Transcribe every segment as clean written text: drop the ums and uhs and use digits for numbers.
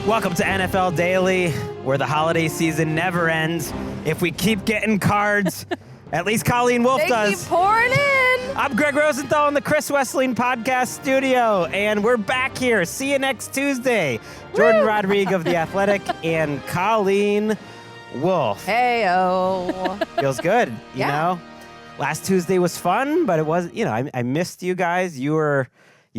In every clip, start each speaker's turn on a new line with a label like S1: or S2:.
S1: Welcome to NFL Daily, where the holiday season never ends. If we keep getting cards, at least Colleen Wolfe does.
S2: They keep pouring in.
S1: I'm Gregg Rosenthal in the Chris Wesseling podcast studio, and we're back here. See you next Tuesday. Jourdan Rodrigue of The Athletic and Colleen Wolfe.
S2: Hey-o.
S1: Feels good, you know? Last Tuesday was fun, but it was, I missed you guys. You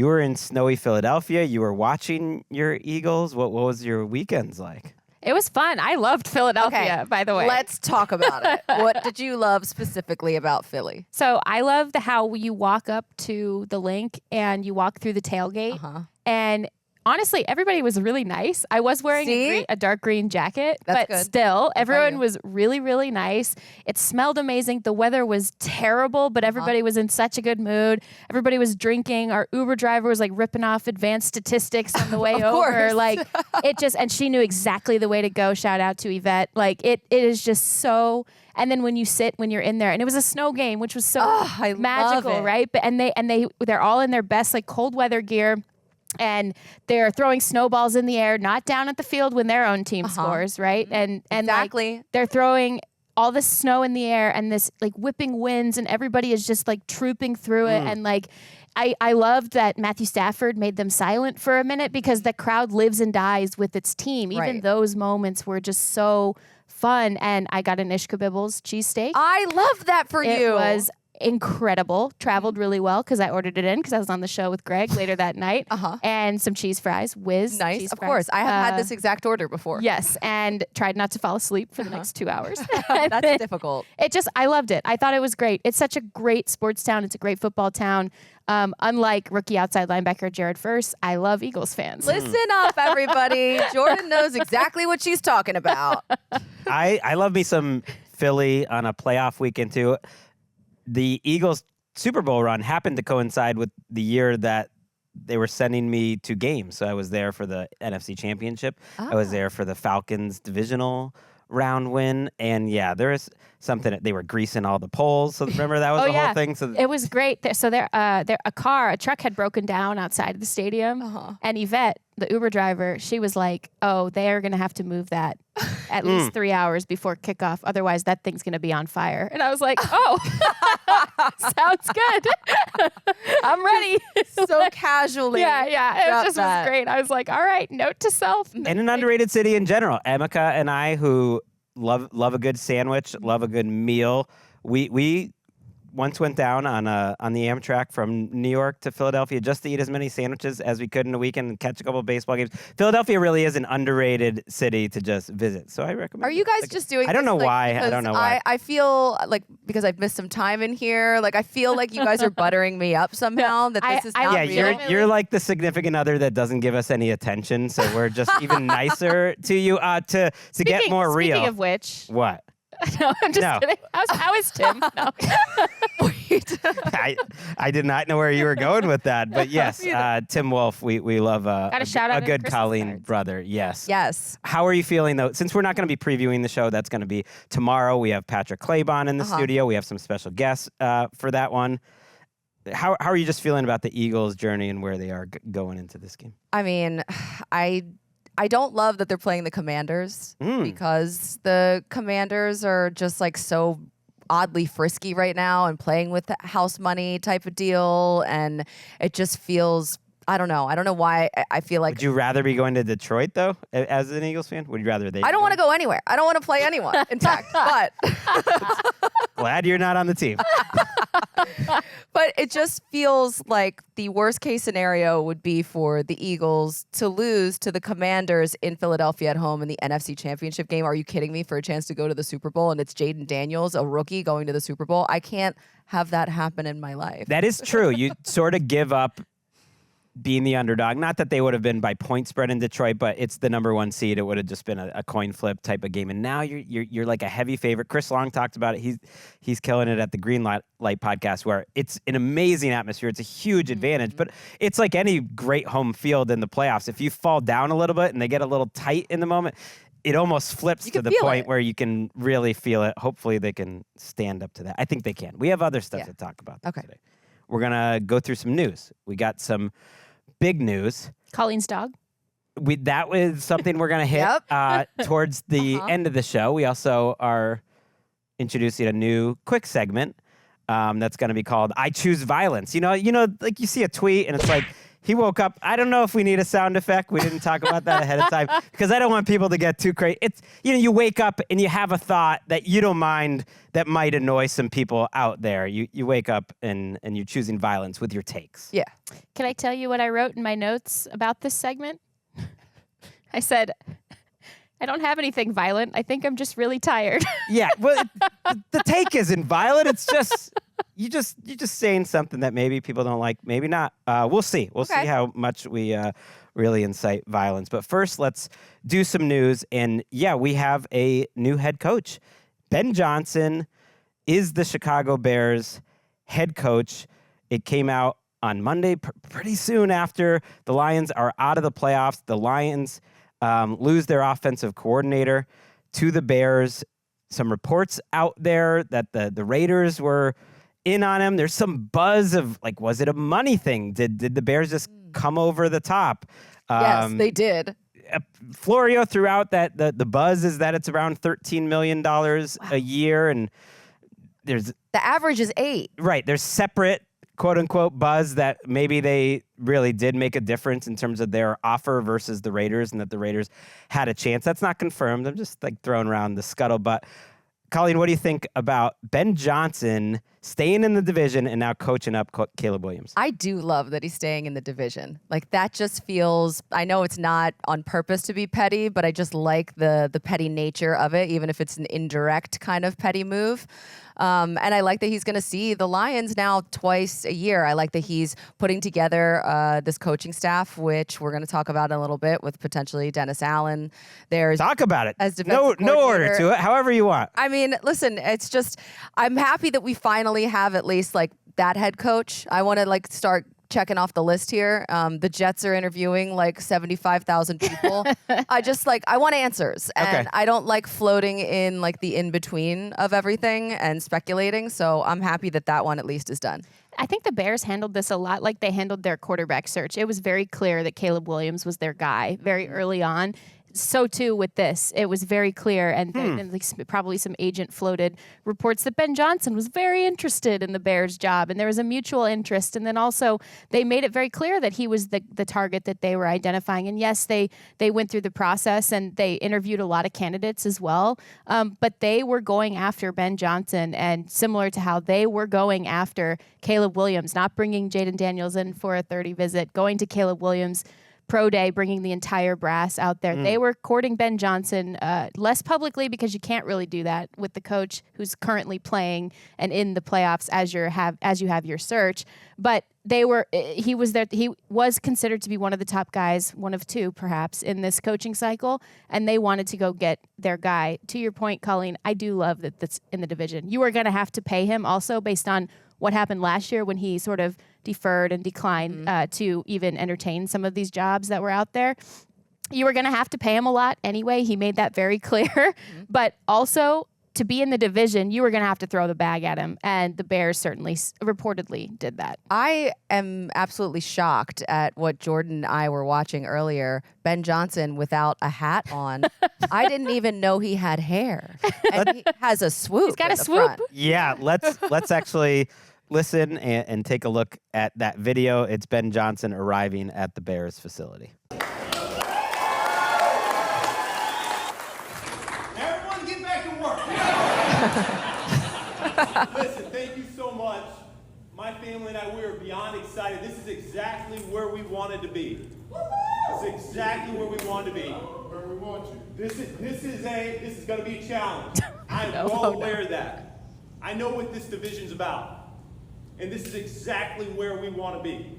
S1: were in snowy Philadelphia. You were watching your Eagles. What was your weekends like?
S3: It was fun. I loved Philadelphia, by the way.
S2: Let's talk about it. What did you love specifically about Philly?
S3: So I loved how you walk up to the link and you walk through the tailgate. And honestly, everybody was really nice. I was wearing a dark green jacket, but still, everyone was really, really nice. It smelled amazing. The weather was terrible, but everybody was in such a good mood. Everybody was drinking. Our Uber driver was like ripping off advanced statistics on the way over.
S2: Course.
S3: Like and she knew exactly the way to go. Shout out to Yvette. Like it is just so. And then when you're in there, and it was a snow game, which was so magical, right? But they're all in their best like cold weather gear. And they're throwing snowballs in the air, not down at the field when their own team scores, right? And
S2: exactly.
S3: Like, they're throwing all this snow in the air and this like whipping winds, and everybody is just like trooping through it. And like, I loved that Matthew Stafford made them silent for a minute because the crowd lives and dies with its team. Even those moments were just so fun. And I got an Ishka Bibbles cheesesteak.
S2: I love that for you.
S3: It was incredible. Traveled really well because I ordered it in because I was on the show with Greg later that night. And some cheese fries.
S2: Nice. Of course. I have had this exact order before.
S3: Yes. And tried not to fall asleep for the next 2 hours.
S2: That's difficult.
S3: I loved it. I thought it was great. It's such a great sports town. It's a great football town. Unlike rookie outside linebacker Jared Verse, I love Eagles fans.
S2: Listen up, everybody. Jourdan knows exactly what she's talking about.
S1: I love me some Philly on a playoff weekend too. The Eagles Super Bowl run happened to coincide with the year that they were sending me to games. So I was there for the NFC Championship. I was there for the Falcons divisional round win. And yeah, there is something they were greasing all the poles. So remember that was the whole thing. So
S3: it was great. So a truck had broken down outside of the stadium, and Yvette, the Uber driver, she was like, "Oh, they are going to have to move that at least 3 hours before kickoff. Otherwise, that thing's going to be on fire." And I was like, "Oh, sounds good. I'm ready."
S2: So casually.
S3: Yeah. It just was great. I was like, "All right, note to self."
S1: And an underrated city in general. Emeka and I, who love a good sandwich, love a good meal. We once went down on the Amtrak from New York to Philadelphia just to eat as many sandwiches as we could in a weekend and catch a couple of baseball games. Philadelphia really is an underrated city to just visit, so I recommend.
S2: Are you guys just doing?
S1: I don't know why. I don't know why.
S2: I feel like because I've missed some time in here. Like I feel like you guys are buttering me up somehow. That this is not real.
S1: Yeah, you're like the significant other that doesn't give us any attention, so we're just even nicer to you. To get more real.
S3: Speaking of which,
S1: what?
S3: No, I'm just kidding. How is Tim? No.
S2: Wait.
S1: I did not know where you were going with that, but yes, Tim Wolfe, we love a good Colleen brother. Yes. How are you feeling though? Since we're not going to be previewing the show, that's going to be tomorrow. We have Patrick Claybon in the studio. We have some special guests for that one. How are you just feeling about the Eagles' journey and where they are going into this game?
S2: I mean, I don't love that they're playing the Commanders because the Commanders are just like so oddly frisky right now and playing with the house money type of deal. And it just feels, I don't know why I feel like.
S1: Would you rather be going to Detroit though, as an Eagles fan? Would you rather they?
S2: I don't want to go anywhere. I don't want to play anyone, in fact, but.
S1: Glad you're not on the team.
S2: But it just feels like the worst case scenario would be for the Eagles to lose to the Commanders in Philadelphia at home in the NFC Championship game. Are you kidding me? For a chance to go to the Super Bowl and it's Jaden Daniels, a rookie, going to the Super Bowl. I can't have that happen in my life.
S1: That is true. You sort of give up being the underdog. Not that they would have been by point spread in Detroit, but it's the number one seed. It would have just been a coin flip type of game. And now you're like a heavy favorite. Chris Long talked about it. He's killing it at the Green Light podcast, where it's an amazing atmosphere. It's a huge advantage, but it's like any great home field in the playoffs. If you fall down a little bit and they get a little tight in the moment, it almost flips to the point where you can really feel it. Hopefully they can stand up to that. I think they can. We have other stuff to talk about today. We're going to go through some news. We got some big news.
S3: Colleen's dog.
S1: that was something we're going to hit towards the end of the show. We also are introducing a new quick segment that's going to be called I Choose Violence. You know, like you see a tweet and it's like, he woke up. I don't know if we need a sound effect. We didn't talk about that ahead of time because I don't want people to get too crazy. It's, you wake up and you have a thought that you don't mind that might annoy some people out there. You wake up and you're choosing violence with your takes.
S2: Yeah.
S3: Can I tell you what I wrote in my notes about this segment? I said, I don't have anything violent. I think I'm just really tired.
S1: Yeah. Well, the take isn't violent. It's just... You're just saying something that maybe people don't like, maybe not. We'll see. We'll see how much we really incite violence. But first, let's do some news. And yeah, we have a new head coach. Ben Johnson is the Chicago Bears head coach. It came out on Monday, pretty soon after the Lions are out of the playoffs. The Lions lose their offensive coordinator to the Bears. Some reports out there that the Raiders were in on him. There's some buzz of like, was it a money thing? Did the Bears just come over the top?
S2: Yes, they did.
S1: Florio threw out that the buzz is that it's around $13 million a year, and there's
S2: the average is 8.
S1: Right. There's separate quote unquote buzz that maybe they really did make a difference in terms of their offer versus the Raiders, and that the Raiders had a chance. That's not confirmed. I'm just like throwing around the scuttlebutt. Colleen, what do you think about Ben Johnson staying in the division and now coaching up Caleb Williams?
S2: I do love that he's staying in the division. Like, that just feels, I know it's not on purpose to be petty, but I just like the petty nature of it, even if it's an indirect kind of petty move. And I like that he's going to see the Lions now twice a year. I like that he's putting together this coaching staff, which we're going to talk about in a little bit, with potentially Dennis Allen.
S1: Talk about it.
S2: As
S1: no order to it, however you want.
S2: I mean, listen, it's just, I'm happy that we finally have at least like that head coach. I want to like start checking off the list here. The Jets are interviewing like 75,000 people. I want answers. And I don't like floating in like the in-between of everything and speculating. So I'm happy that that one at least is done.
S3: I think the Bears handled this a lot like they handled their quarterback search. It was very clear that Caleb Williams was their guy very early on. So too with this, it was very clear, and at least probably some agent floated reports that Ben Johnson was very interested in the Bears job, and there was a mutual interest. And then also they made it very clear that he was the target that they were identifying. And yes, they went through the process and they interviewed a lot of candidates as well, but they were going after Ben Johnson, and similar to how they were going after Caleb Williams, not bringing Jaden Daniels in for a 30 visit, going to Caleb Williams pro day, bringing the entire brass out there. They were courting Ben Johnson less publicly, because you can't really do that with the coach who's currently playing and in the playoffs as you have your search. But he was considered to be one of the top guys, one of two perhaps, in this coaching cycle, and they wanted to go get their guy. To your point, Colleen, I do love that that's in the division. You are going to have to pay him also based on what happened last year when he sort of deferred and declined to even entertain some of these jobs that were out there. You were going to have to pay him a lot anyway. He made that very clear. But also, to be in the division, you were going to have to throw the bag at him. And the Bears certainly reportedly did that.
S2: I am absolutely shocked at what Jordan and I were watching earlier. Ben Johnson without a hat on. I didn't even know he had hair. And he has a swoop.
S3: He's got a swoop.
S2: Front.
S1: Yeah, let's actually listen and take a look at that video. It's Ben Johnson arriving at the Bears facility.
S4: Everyone get back to work. Listen, thank you so much. My family and I, we are beyond excited. This is exactly where we wanted to be. This is exactly where we wanted to be. Where we want you. This is going to be a challenge. I'm well aware of that. I know what this division's about. And this is exactly where we want to be.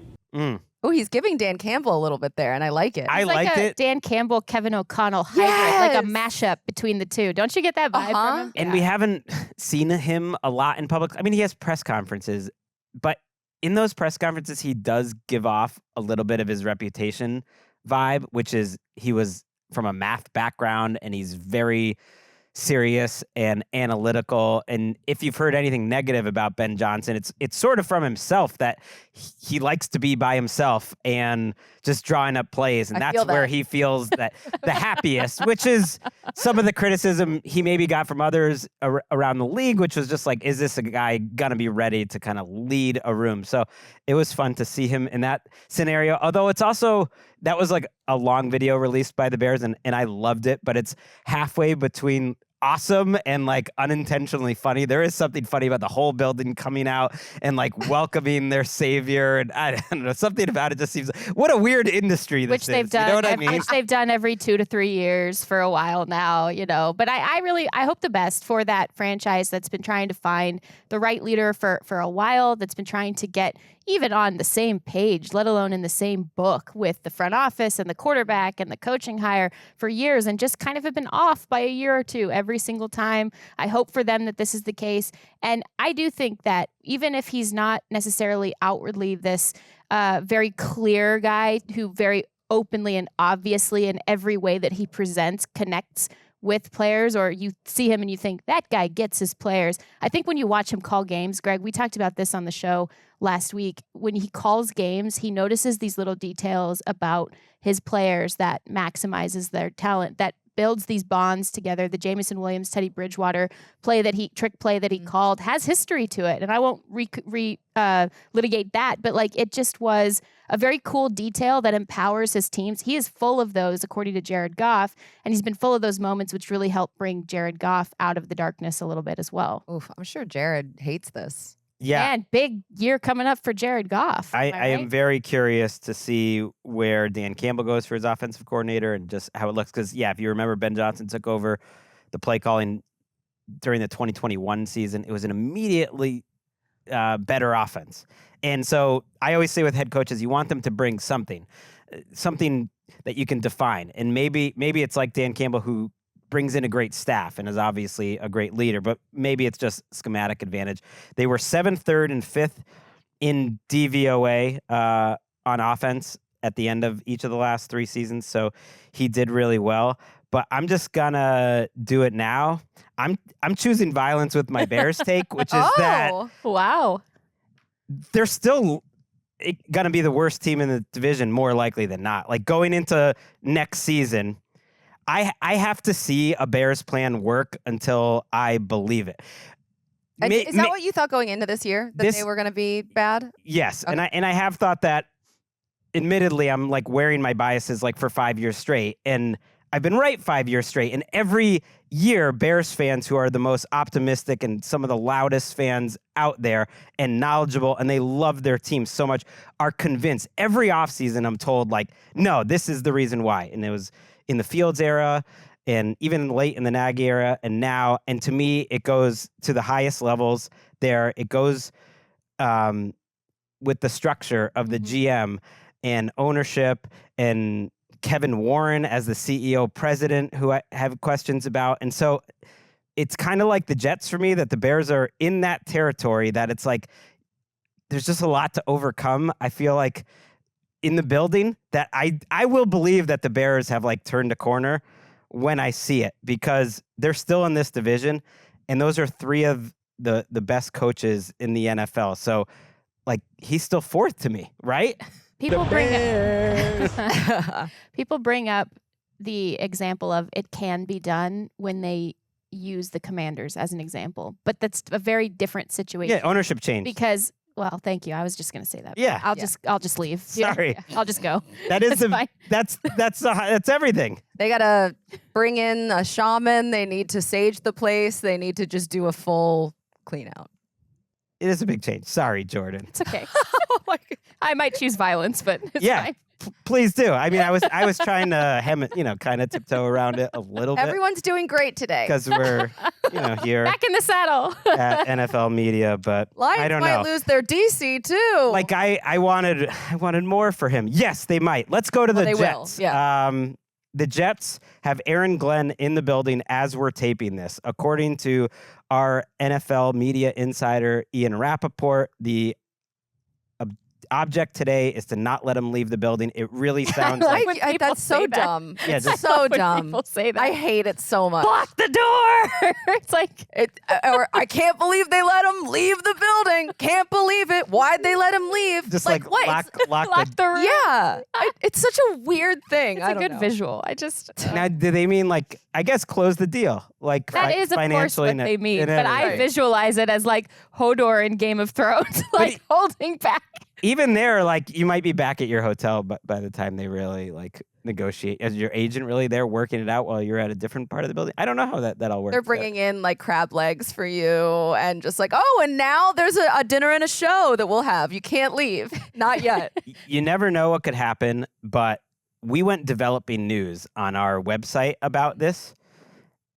S2: Oh, he's giving Dan Campbell a little bit there, and I like it.
S1: I liked it.
S3: Dan Campbell, Kevin O'Connell hybrid, like a mashup between the two. Don't you get that vibe from him?
S1: And we haven't seen him a lot in public. I mean, he has press conferences, but in those press conferences, he does give off a little bit of his reputation vibe, which is he was from a math background, and he's very serious and analytical. And if you've heard anything negative about Ben Johnson, it's sort of from himself, that he likes to be by himself and just drawing up plays. And that's where he feels that the happiest, which is some of the criticism he maybe got from others around the league, which was just like, is this a guy going to be ready to kind of lead a room? So it was fun to see him in that scenario. Although it's also, that was like a long video released by the Bears, and I loved it, but it's halfway between awesome and like unintentionally funny. There is something funny about the whole building coming out and like welcoming their savior, and I don't know, something about it just seems what a weird industry this
S3: which they've
S1: is.
S3: done,
S1: you know what I mean?
S3: Which they've done every 2 to 3 years for a while now, you know. But I hope the best for that franchise that's been trying to find the right leader for a while, that's been trying to get even on the same page, let alone in the same book with the front office and the quarterback and the coaching hire for years, and just kind of have been off by a year or two every single time. I hope for them that this is the case. And I do think that even if he's not necessarily outwardly this very clear guy who very openly and obviously in every way that he presents connects with players, or you see him and you think that guy gets his players. I think when you watch him call games, Greg, we talked about this on the show last week. When he calls games, he notices these little details about his players that maximizes their talent, that builds these bonds together. The Jamison Williams, Teddy Bridgewater trick play that he called has history to it. And I won't litigate that, but like it just was a very cool detail that empowers his teams. He is full of those, according to Jared Goff, and he's been full of those moments which really help bring Jared Goff out of the darkness a little bit as well.
S2: Oof, I'm sure Jared hates this.
S1: Yeah.
S3: And big year coming up for Jared Goff.
S1: I am very curious to see where Dan Campbell goes for his offensive coordinator and just how it looks. Because, yeah, if you remember, Ben Johnson took over the play calling during the 2021 season. It was an immediately better offense. And so I always say with head coaches, you want them to bring something that you can define. And maybe it's like Dan Campbell, who brings in a great staff and is obviously a great leader, but maybe it's just schematic advantage. They were 7th, 3rd, and 5th in DVOA on offense at the end of each of the last 3 seasons, so he did really well. But I'm just gonna do it now. I'm choosing violence with my Bears take, which is that
S3: wow,
S1: they're still gonna be the worst team in the division, more likely than not. Like going into next season, I have to see a Bears plan work until I believe it.
S2: Is that what you thought going into this year, that they were going to be bad?
S1: Yes, okay. and I have thought that. Admittedly, I'm like wearing my biases like for 5 years straight, and I've been right 5 years straight. And every year, Bears fans, who are the most optimistic and some of the loudest fans out there and knowledgeable, and they love their team so much, are convinced. Every offseason, I'm told, like, no, this is the reason why. And it was in the Fields era and even late in the Nagy era and now. And to me, it goes to the highest levels there. It goes with the structure of the GM and ownership and Kevin Warren as the CEO president, who I have questions about. And so it's kind of like the Jets for me, that the Bears are in that territory that it's like there's just a lot to overcome. I feel like in the building that I will believe that the Bears have like turned a corner when I see it, because they're still in this division, and those are 3 of the best coaches in the NFL. So like he's still 4th to me, right?
S3: People bring up the example of it can be done when they use the Commanders as an example, but that's a very different situation.
S1: Yeah, ownership change.
S3: Because, well, thank you. I was just going to say that.
S1: Yeah,
S3: I'll just leave.
S1: Sorry,
S3: I'll just go.
S1: That is that's everything.
S2: They gotta bring in a shaman. They need to sage the place. They need to just do a full clean out.
S1: It is a big change. Sorry, Jordan.
S3: It's okay. I might choose violence, but it's fine.
S1: Please do. I mean, I was trying to hem it, kind of tiptoe around it a little bit.
S2: Everyone's doing great today
S1: because we're, here
S3: back in the saddle
S1: at NFL Media. But
S2: Lions
S1: I don't know.
S2: might lose their DC too.
S1: Like I wanted more for him. Yes, they might. Let's go to the Jets.
S2: Will. Yeah.
S1: The Jets have Aaron Glenn in the building as we're taping this. According to our NFL media insider, Ian Rappaport, the object today is to not let him leave the building. It really sounds like
S2: that's so dumb.
S1: Yeah,
S2: It's
S1: just
S2: so
S3: when
S2: dumb.
S3: people say that.
S2: I hate it so much.
S3: Block the door. It's like
S2: Or I can't believe they let him leave the building. Can't believe it. Why'd they let him leave?
S1: just like
S2: what?
S1: lock
S3: lock
S1: the.
S3: the room.
S2: Yeah, it's such a weird thing.
S3: It's
S2: I
S3: a
S2: don't
S3: good
S2: know.
S3: visual. I just
S1: Now, do they mean like, I guess, close the deal? Like
S3: that is of course
S1: financially
S3: what
S1: and-
S3: they mean,
S1: and
S3: but I
S1: everything.
S3: visualize it as like Hodor in Game of Thrones, like holding back.
S1: Even there, like you might be back at your hotel, but by the time they really like negotiate, is your agent really there working it out while you're at a different part of the building? I don't know how that all works.
S2: They're bringing in like crab legs for you and just like, oh, and now there's a dinner and a show that we'll have. You can't leave. Not yet.
S1: You never know what could happen, but we went developing news on our website about this.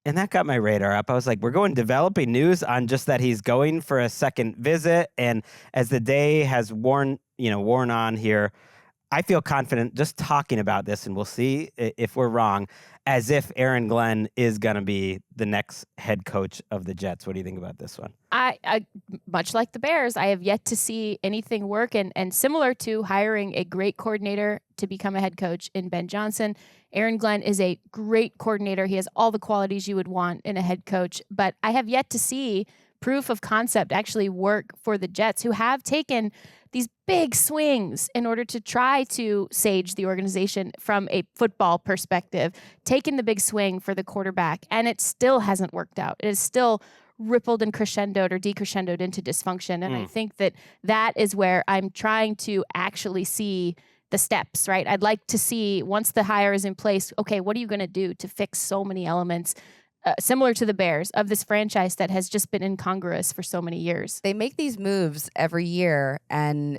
S1: And that got my radar up. I was like, we're going developing news on just that he's going for a second visit. And as the day has worn on here, I feel confident just talking about this, and we'll see if we're wrong, as if Aaron Glenn is going to be the next head coach of the Jets. What do you think about this one?
S3: I much like the Bears, I have yet to see anything work, and similar to hiring a great coordinator to become a head coach in Ben Johnson, Aaron Glenn is a great coordinator. He has all the qualities you would want in a head coach, but I have yet to see proof of concept actually work for the Jets, who have taken these big swings in order to try to sage the organization from a football perspective, taken the big swing for the quarterback, and it still hasn't worked out. It is still rippled and crescendoed or decrescendoed into dysfunction. And I think that is where I'm trying to actually see the steps, right? I'd like to see, once the hire is in place, okay, what are you going to do to fix so many elements similar to the Bears of this franchise that has just been incongruous for so many years?
S2: They make these moves every year, and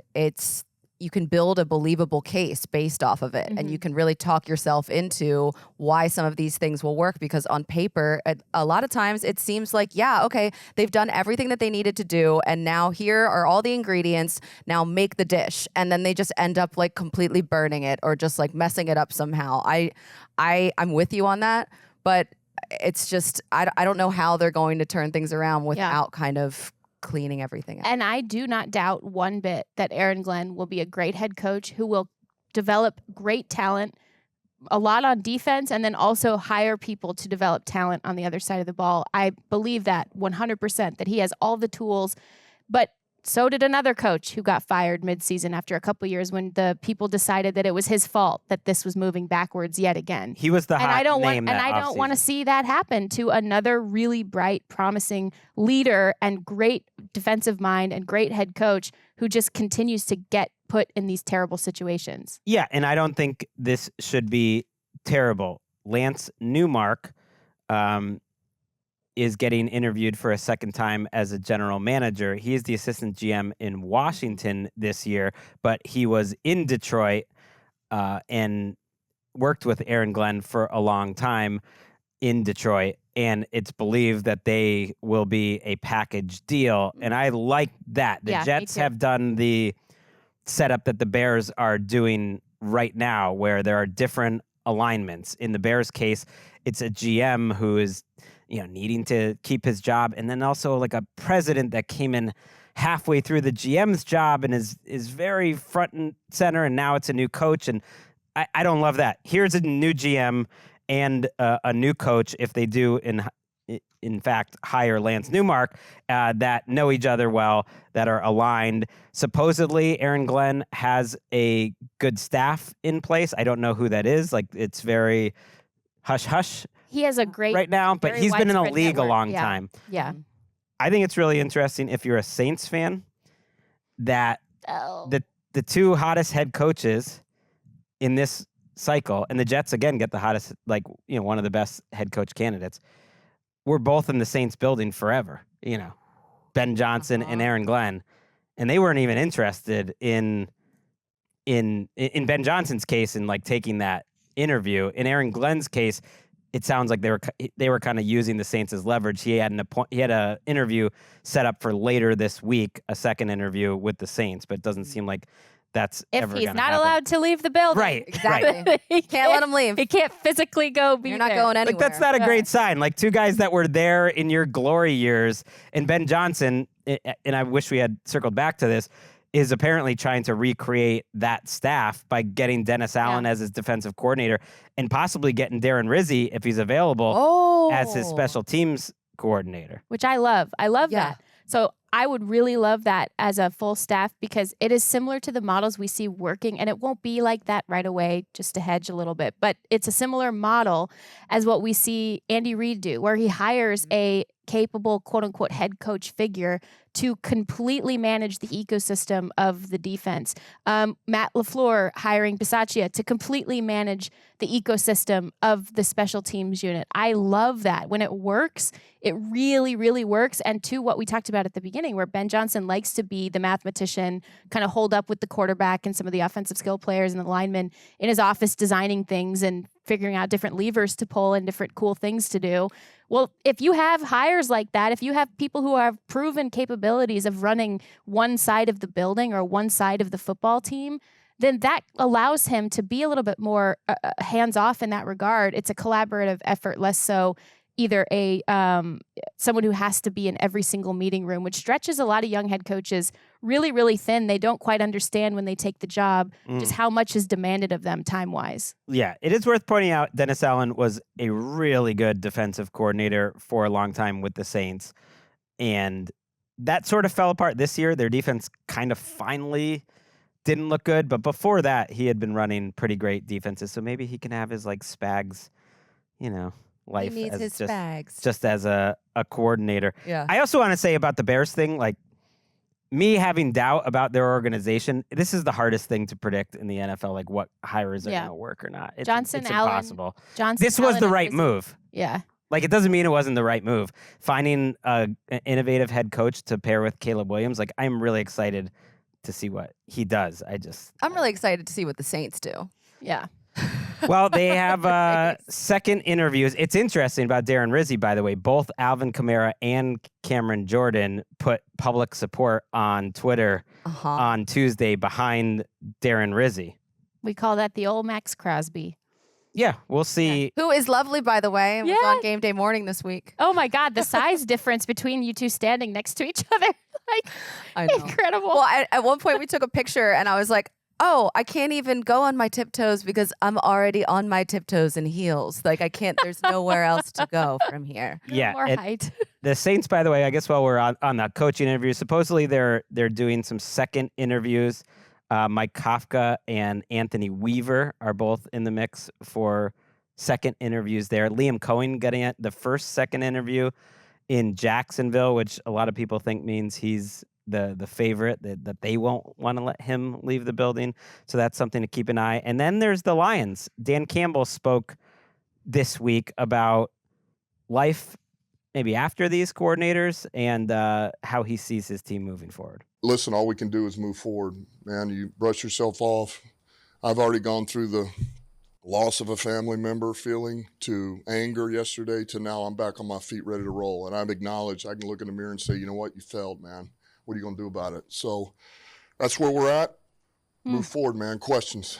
S2: you can build a believable case based off of it, and you can really talk yourself into why some of these things will work, because on paper, a lot of times it seems like, yeah, okay, they've done everything that they needed to do, and now here are all the ingredients, now make the dish, and then they just end up like completely burning it or just like messing it up somehow. I'm with you on that, but it's just, I don't know how they're going to turn things around without kind of cleaning everything up.
S3: And I do not doubt one bit that Aaron Glenn will be a great head coach who will develop great talent, a lot on defense, and then also hire people to develop talent on the other side of the ball. I believe that 100%, that he has all the tools, but so did another coach who got fired midseason after a couple years when the people decided that it was his fault that this was moving backwards yet again.
S1: He was the hot name that
S3: I don't want to see that happen to another really bright, promising leader and great defensive mind and great head coach who just continues to get put in these terrible situations.
S1: Yeah, and I don't think this should be terrible. Lance Newmark is getting interviewed for a second time as a general manager. He is the assistant GM in Washington this year, but he was in Detroit and worked with Aaron Glenn for a long time in Detroit. And it's believed that they will be a package deal. And I like that. The Jets have done the setup that the Bears are doing right now, where there are different alignments. In the Bears case, it's a GM who is needing to keep his job, and then also like a president that came in halfway through the GM's job and is very front and center, and now it's a new coach, and I don't love that. Here's a new GM and a new coach, if they do in fact hire Lance Newmark, that know each other well, that are aligned. Supposedly, Aaron Glenn has a good staff in place. I don't know who that is. Like, it's very hush-hush.
S3: He has a great
S1: right now, but he's been in the league a long time.
S3: Yeah.
S1: I think it's really interesting if you're a Saints fan that the two hottest head coaches in this cycle, and the Jets again get the hottest, one of the best head coach candidates, were both in the Saints building forever. Ben Johnson and Aaron Glenn, and they weren't even interested in Ben Johnson's case in taking that interview. In Aaron Glenn's case, it sounds like they were kind of using the Saints as leverage. He had an interview set up for later this week, a second interview with the Saints, but it doesn't seem like that's
S3: if
S1: ever
S3: he's
S1: gonna
S3: not
S1: happen.
S3: allowed to leave the building.
S1: Right,
S2: Exactly.
S3: He
S2: Can't let him leave.
S3: He can't physically go be
S2: You're not
S3: there.
S2: going anywhere.
S1: That's not a great sign. Two guys that were there in your glory years, and Ben Johnson, and I wish we had circled back to this, is apparently trying to recreate that staff by getting Dennis Allen as his defensive coordinator and possibly getting Darren Rizzi, if he's available, as his special teams coordinator.
S3: Which I love. I love that. So I would really love that as a full staff because it is similar to the models we see working, and it won't be like that right away, just to hedge a little bit. But it's a similar model as what we see Andy Reid do, where he hires a capable, quote-unquote, head coach figure to completely manage the ecosystem of the defense. Matt LaFleur hiring Bisaccia to completely manage the ecosystem of the special teams unit. I love that. When it works, it really, really works. And to what we talked about at the beginning, where Ben Johnson likes to be the mathematician, kind of hold up with the quarterback and some of the offensive skill players and the linemen in his office designing things and figuring out different levers to pull and different cool things to do. Well, if you have hires like that, if you have people who have proven capabilities of running one side of the building or one side of the football team, then that allows him to be a little bit more hands-off in that regard. It's a collaborative effort, less so either a someone who has to be in every single meeting room, which stretches a lot of young head coaches really, really thin. They don't quite understand when they take the job just how much is demanded of them time-wise.
S1: Yeah, it is worth pointing out Dennis Allen was a really good defensive coordinator for a long time with the Saints. And that sort of fell apart this year. Their defense kind of finally didn't look good. But before that, he had been running pretty great defenses. So maybe he can have his like Spags, life
S2: he needs
S1: as
S2: his Spags.
S1: just as a coordinator.
S2: Yeah.
S1: I also want to say about the Bears thing, like me having doubt about their organization, this is the hardest thing to predict in the NFL, like what hires are going to work or not. It's impossible. This was the right move.
S3: Yeah.
S1: Like, it doesn't mean it wasn't the right move. Finding an innovative head coach to pair with Caleb Williams, like, I'm really excited to see what he does.
S2: I'm really excited to see what the Saints do.
S3: Yeah.
S1: Well, they have second interviews. It's interesting about Darren Rizzi, by the way. Both Alvin Kamara and Cameron Jordan put public support on Twitter on Tuesday behind Darren Rizzi.
S3: We call that the old Max Crosby.
S1: Yeah, we'll see.
S2: Who is lovely, by the way, and was on game day morning this week.
S3: Oh, my God. The size difference between you two standing next to each other.
S2: I know.
S3: Incredible.
S2: Well, at one point we took a picture, and I was like, oh, I can't even go on my tiptoes because I'm already on my tiptoes and heels. Like, I can't, there's nowhere else to go from here.
S1: Yeah.
S3: More height.
S1: The Saints, by the way, I guess while we're on the coaching interview, supposedly they're doing some second interviews. Mike Kafka and Anthony Weaver are both in the mix for second interviews there. Liam Cohen getting the second interview in Jacksonville, which a lot of people think means he's the favorite, that they won't want to let him leave the building. So that's something to keep an eye. And then there's the Lions. Dan Campbell spoke this week about life maybe after these coordinators and how he sees his team moving forward.
S5: Listen, all we can do is move forward, man. You brush yourself off. I've already gone through the loss of a family member feeling to anger yesterday to now I'm back on my feet ready to roll. And I've acknowledged, I can look in the mirror and say, you know what, you failed, man. What are you going to do about it? So that's where we're at. Move forward, man. Questions?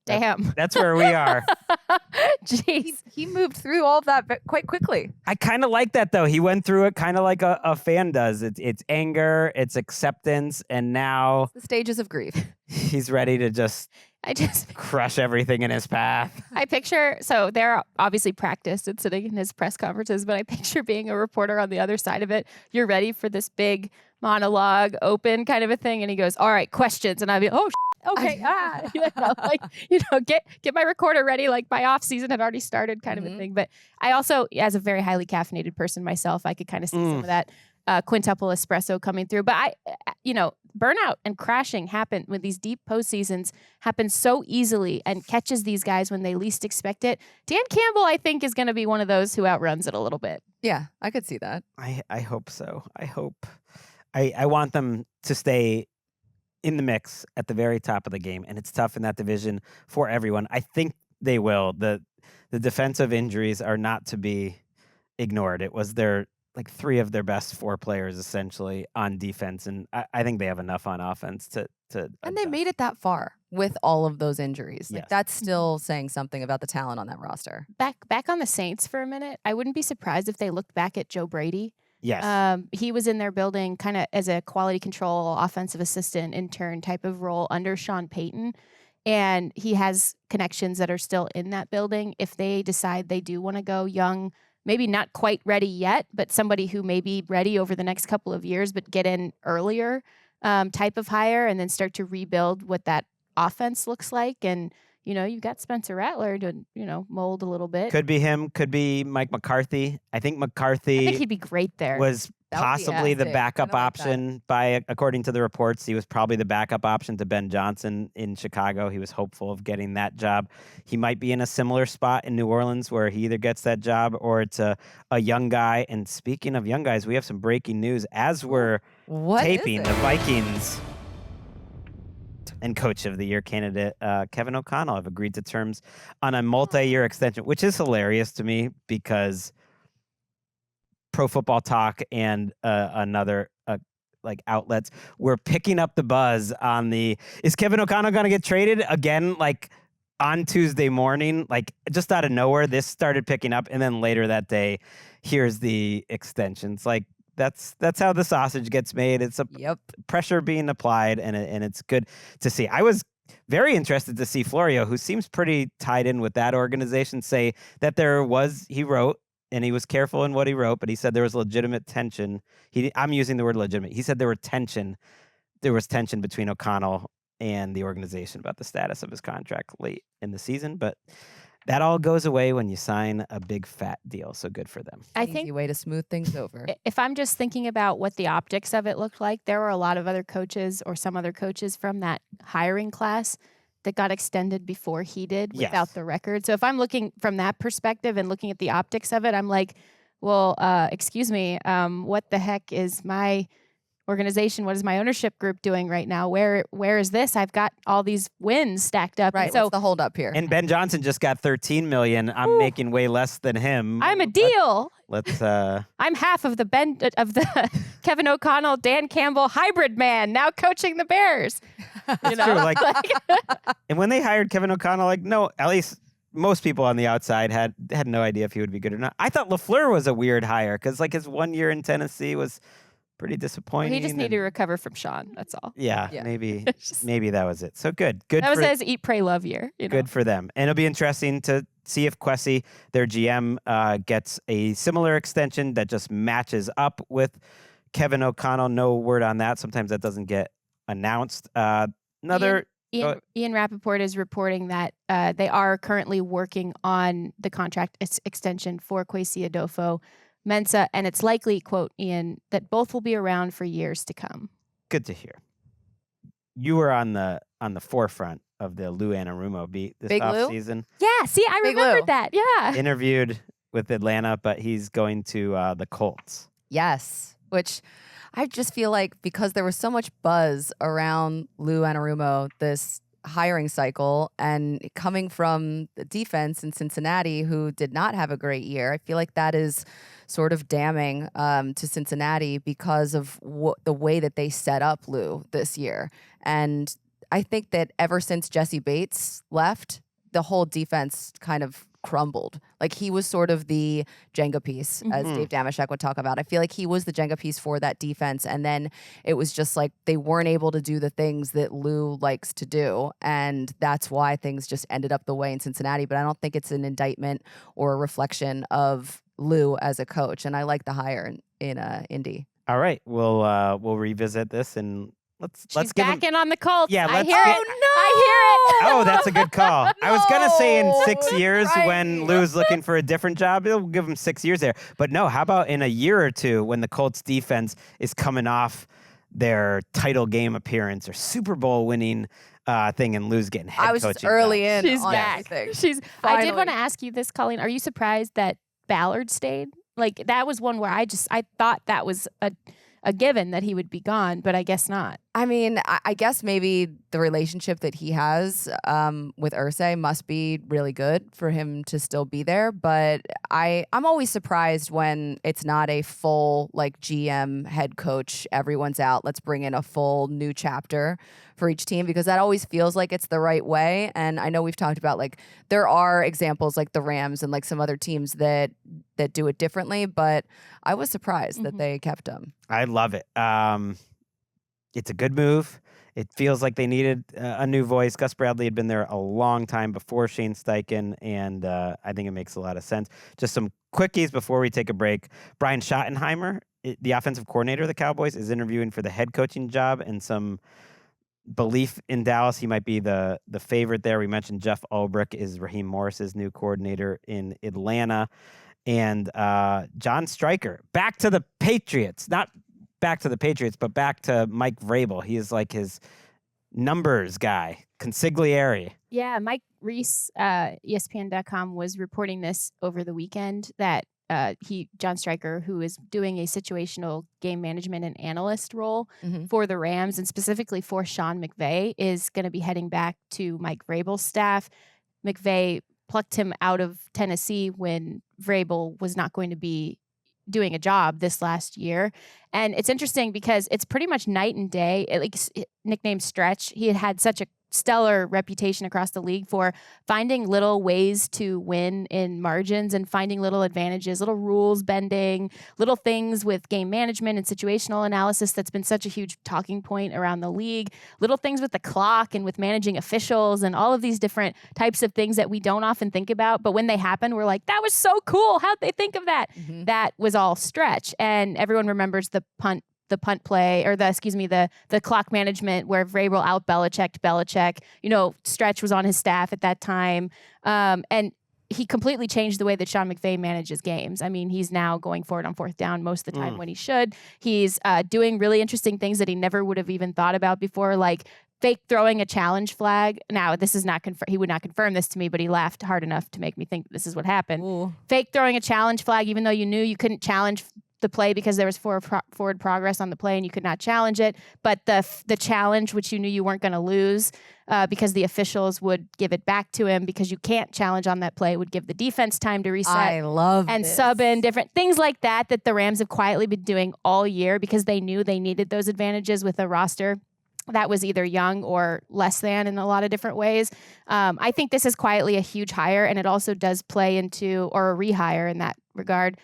S3: Damn.
S1: That's where we are.
S3: Jeez.
S2: He moved through all of that quite quickly.
S1: I kind of like that, though. He went through it kind of like a fan does. It's anger, it's acceptance, and now
S2: the stages of grief.
S1: He's ready to just crush everything in his path.
S3: I picture, so they're obviously practiced at sitting in his press conferences, but I picture being a reporter on the other side of it. You're ready for this big monologue, open kind of a thing, and he goes, all right, questions. And I'd be, oh, okay, get my recorder ready. Like my off season had already started, kind of a thing. But I also, as a very highly caffeinated person myself, I could kind of see some of that quintuple espresso coming through. But burnout and crashing happen when these deep postseasons happen so easily and catches these guys when they least expect it. Dan Campbell, I think, is going to be one of those who outruns it a little bit.
S2: Yeah, I could see that.
S1: I hope so. I want them to stay in the mix at the very top of the game, and it's tough in that division for everyone. I think they will. The defensive injuries are not to be ignored. It was three of their best four players essentially on defense, and I think they have enough on offense to
S2: and they made it that far with all of those injuries.
S1: Yes.
S2: That's still saying something about the talent on that roster.
S3: Back on the Saints for a minute, I wouldn't be surprised if they looked back at Joe Brady
S1: Yes.
S3: He was in their building kind of as a quality control offensive assistant intern type of role under Sean Payton. And he has connections that are still in that building. If they decide they do want to go young, maybe not quite ready yet, but somebody who may be ready over the next couple of years, but get in earlier type of hire and then start to rebuild what that offense looks like. And, you've got Spencer Rattler to, mold a little bit.
S1: Could be him. Could be Mike McCarthy. I think McCarthy
S3: he'd be great there.
S1: Was possibly the backup option according to the reports. He was probably the backup option to Ben Johnson in Chicago. He was hopeful of getting that job. He might be in a similar spot in New Orleans where he either gets that job or it's a young guy. And speaking of young guys, we have some breaking news as we're taping. The Vikings and Coach of the Year candidate Kevin O'Connell have agreed to terms on a multi-year extension, which is hilarious to me because Pro Football Talk and another outlets were picking up the buzz on is Kevin O'Connell going to get traded again? On Tuesday morning, just out of nowhere, this started picking up, and then later that day, here's the extensions. That's how the sausage gets made. It's pressure being applied, and it's good to see. I was very interested to see Florio, who seems pretty tied in with that organization, say that he wrote, and he was careful in what he wrote, but he said there was legitimate tension. I'm using the word legitimate. He said there was tension between O'Connell and the organization about the status of his contract late in the season, but that all goes away when you sign a big fat deal. So good for them.
S2: I think easy way to smooth things over.
S3: If I'm just thinking about what the optics of it looked like, there were a lot of other coaches or some other coaches from that hiring class that got extended before he did without the record. So if I'm looking from that perspective and looking at the optics of it, I'm like, well, excuse me, what the heck is my organization? What is my ownership group doing right now? Where is this? I've got all these wins stacked up.
S2: Right. So what's the hold up here?
S1: And Ben Johnson just got $13 million. I'm making way less than him.
S3: I'm a deal.
S1: Let's
S3: I'm half of the Kevin O'Connell, Dan Campbell hybrid man now coaching the Bears.
S1: True. And when they hired Kevin O'Connell, no, at least most people on the outside had no idea if he would be good or not. I thought LaFleur was a weird hire because his 1 year in Tennessee was pretty disappointing.
S3: Well, he just needed to recover from Sean. That's all.
S1: Yeah. maybe that was it. So good.
S3: That was his eat, pray, love year.
S1: Good for them. And it'll be interesting to see if Kwesi, their GM, gets a similar extension that just matches up with Kevin O'Connell. No word on that. Sometimes that doesn't get announced. Ian
S3: Rappaport is reporting that they are currently working on the contract extension for Kwesi Adolfo-Mensah, and it's likely, quote Ian, that both will be around for years to come.
S1: Good to hear. You were on the forefront of the Lou Anarumo beat this offseason.
S3: Yeah, see, I remembered that. Yeah.
S1: Interviewed with Atlanta, but he's going to the Colts.
S2: Yes, which I just feel like because there was so much buzz around Lou Anarumo this hiring cycle and coming from the defense in Cincinnati, who did not have a great year, I feel like that is sort of damning to Cincinnati because of the way that they set up Lou this year. And I think that ever since Jesse Bates left, the whole defense kind of crumbled. He was sort of the Jenga piece, as Dave Damashek would talk about. I feel like he was the Jenga piece for that defense. And then it was just they weren't able to do the things that Lou likes to do. And that's why things just ended up the way in Cincinnati. But I don't think it's an indictment or a reflection of Lou as a coach. And I like the hire in Indy.
S1: All right. We'll revisit this and let's give
S3: back
S1: him,
S3: in on the Colts.
S1: Yeah,
S3: I hear it. I hear it.
S1: Oh, that's a good call. I was going to say in 6 years
S2: right.
S1: when Lou's looking for a different job, we'll give him 6 years there. But no, how about in a year or two when the Colts defense is coming off their title game appearance or Super Bowl winning thing and Lou's getting head coaching.
S2: I was just early in
S3: She's
S2: on
S3: back.
S2: everything.
S3: I did want to ask you this, Colleen. Are you surprised that Ballard stayed? That was one where I thought that was a given that he would be gone, but I guess not.
S2: I mean, I guess maybe the relationship that he has with Irsay must be really good for him to still be there. But I'm always surprised when it's not a full like GM, head coach, everyone's out, let's bring in a full new chapter for each team, because that always feels like it's the right way. And I know we've talked about like there are examples like the Rams and like some other teams that do it differently. But I was surprised that they kept him.
S1: I love it. It's a good move. It feels like they needed a new voice. Gus Bradley had been there a long time before Shane Steichen, and I think it makes a lot of sense. Just some quickies before we take a break. Brian Schottenheimer, the offensive coordinator of the Cowboys, is interviewing for the head coaching job, and some belief in Dallas. He might be the favorite there. We mentioned Jeff Ulbrich is Raheem Morris's new coordinator in Atlanta. And John Stryker, back to the Patriots. Not back to the Patriots, but back to Mike Vrabel. He is like his numbers guy, consigliere.
S3: Yeah, Mike Reese, ESPN.com, was reporting this over the weekend that John Stryker, who is doing a situational game management and analyst role for the Rams, and specifically for Sean McVay, is going to be heading back to Mike Vrabel's staff. McVay plucked him out of Tennessee when Vrabel was not going to be doing a job this last year. And it's interesting because it's pretty much night and day. Nicknamed Stretch, he had such a stellar reputation across the league for finding little ways to win in margins and finding little advantages, little rules bending, little things with game management and situational analysis that's been such a huge talking point around the league, little things with the clock and with managing officials and all of these different types of things that we don't often think about. But when they happen, we're like, that was so cool. How'd they think of that? That was all Stretch. And everyone remembers the punt play, or the clock management where Vrabel out Belichicked Belichick. Stretch was on his staff at that time. And he completely changed the way that Sean McVay manages games. I mean, he's now going for it on fourth down most of the time when he should. He's doing really interesting things that he never would have even thought about before, like fake throwing a challenge flag. Now, this is not he would not confirm this to me, but he laughed hard enough to make me think this is what happened. Ooh. Fake throwing a challenge flag, even though you knew you couldn't challenge the play because there was forward progress on the play and you could not challenge it. But the challenge, which you knew you weren't going to lose because the officials would give it back to him because you can't challenge on that play, would give the defense time to reset.
S2: I love
S3: and
S2: this.
S3: Sub in different things like that the Rams have quietly been doing all year because they knew they needed those advantages with a roster that was either young or less than in a lot of different ways. I think this is quietly a huge hire, and it also does play into, or a rehire in that regard,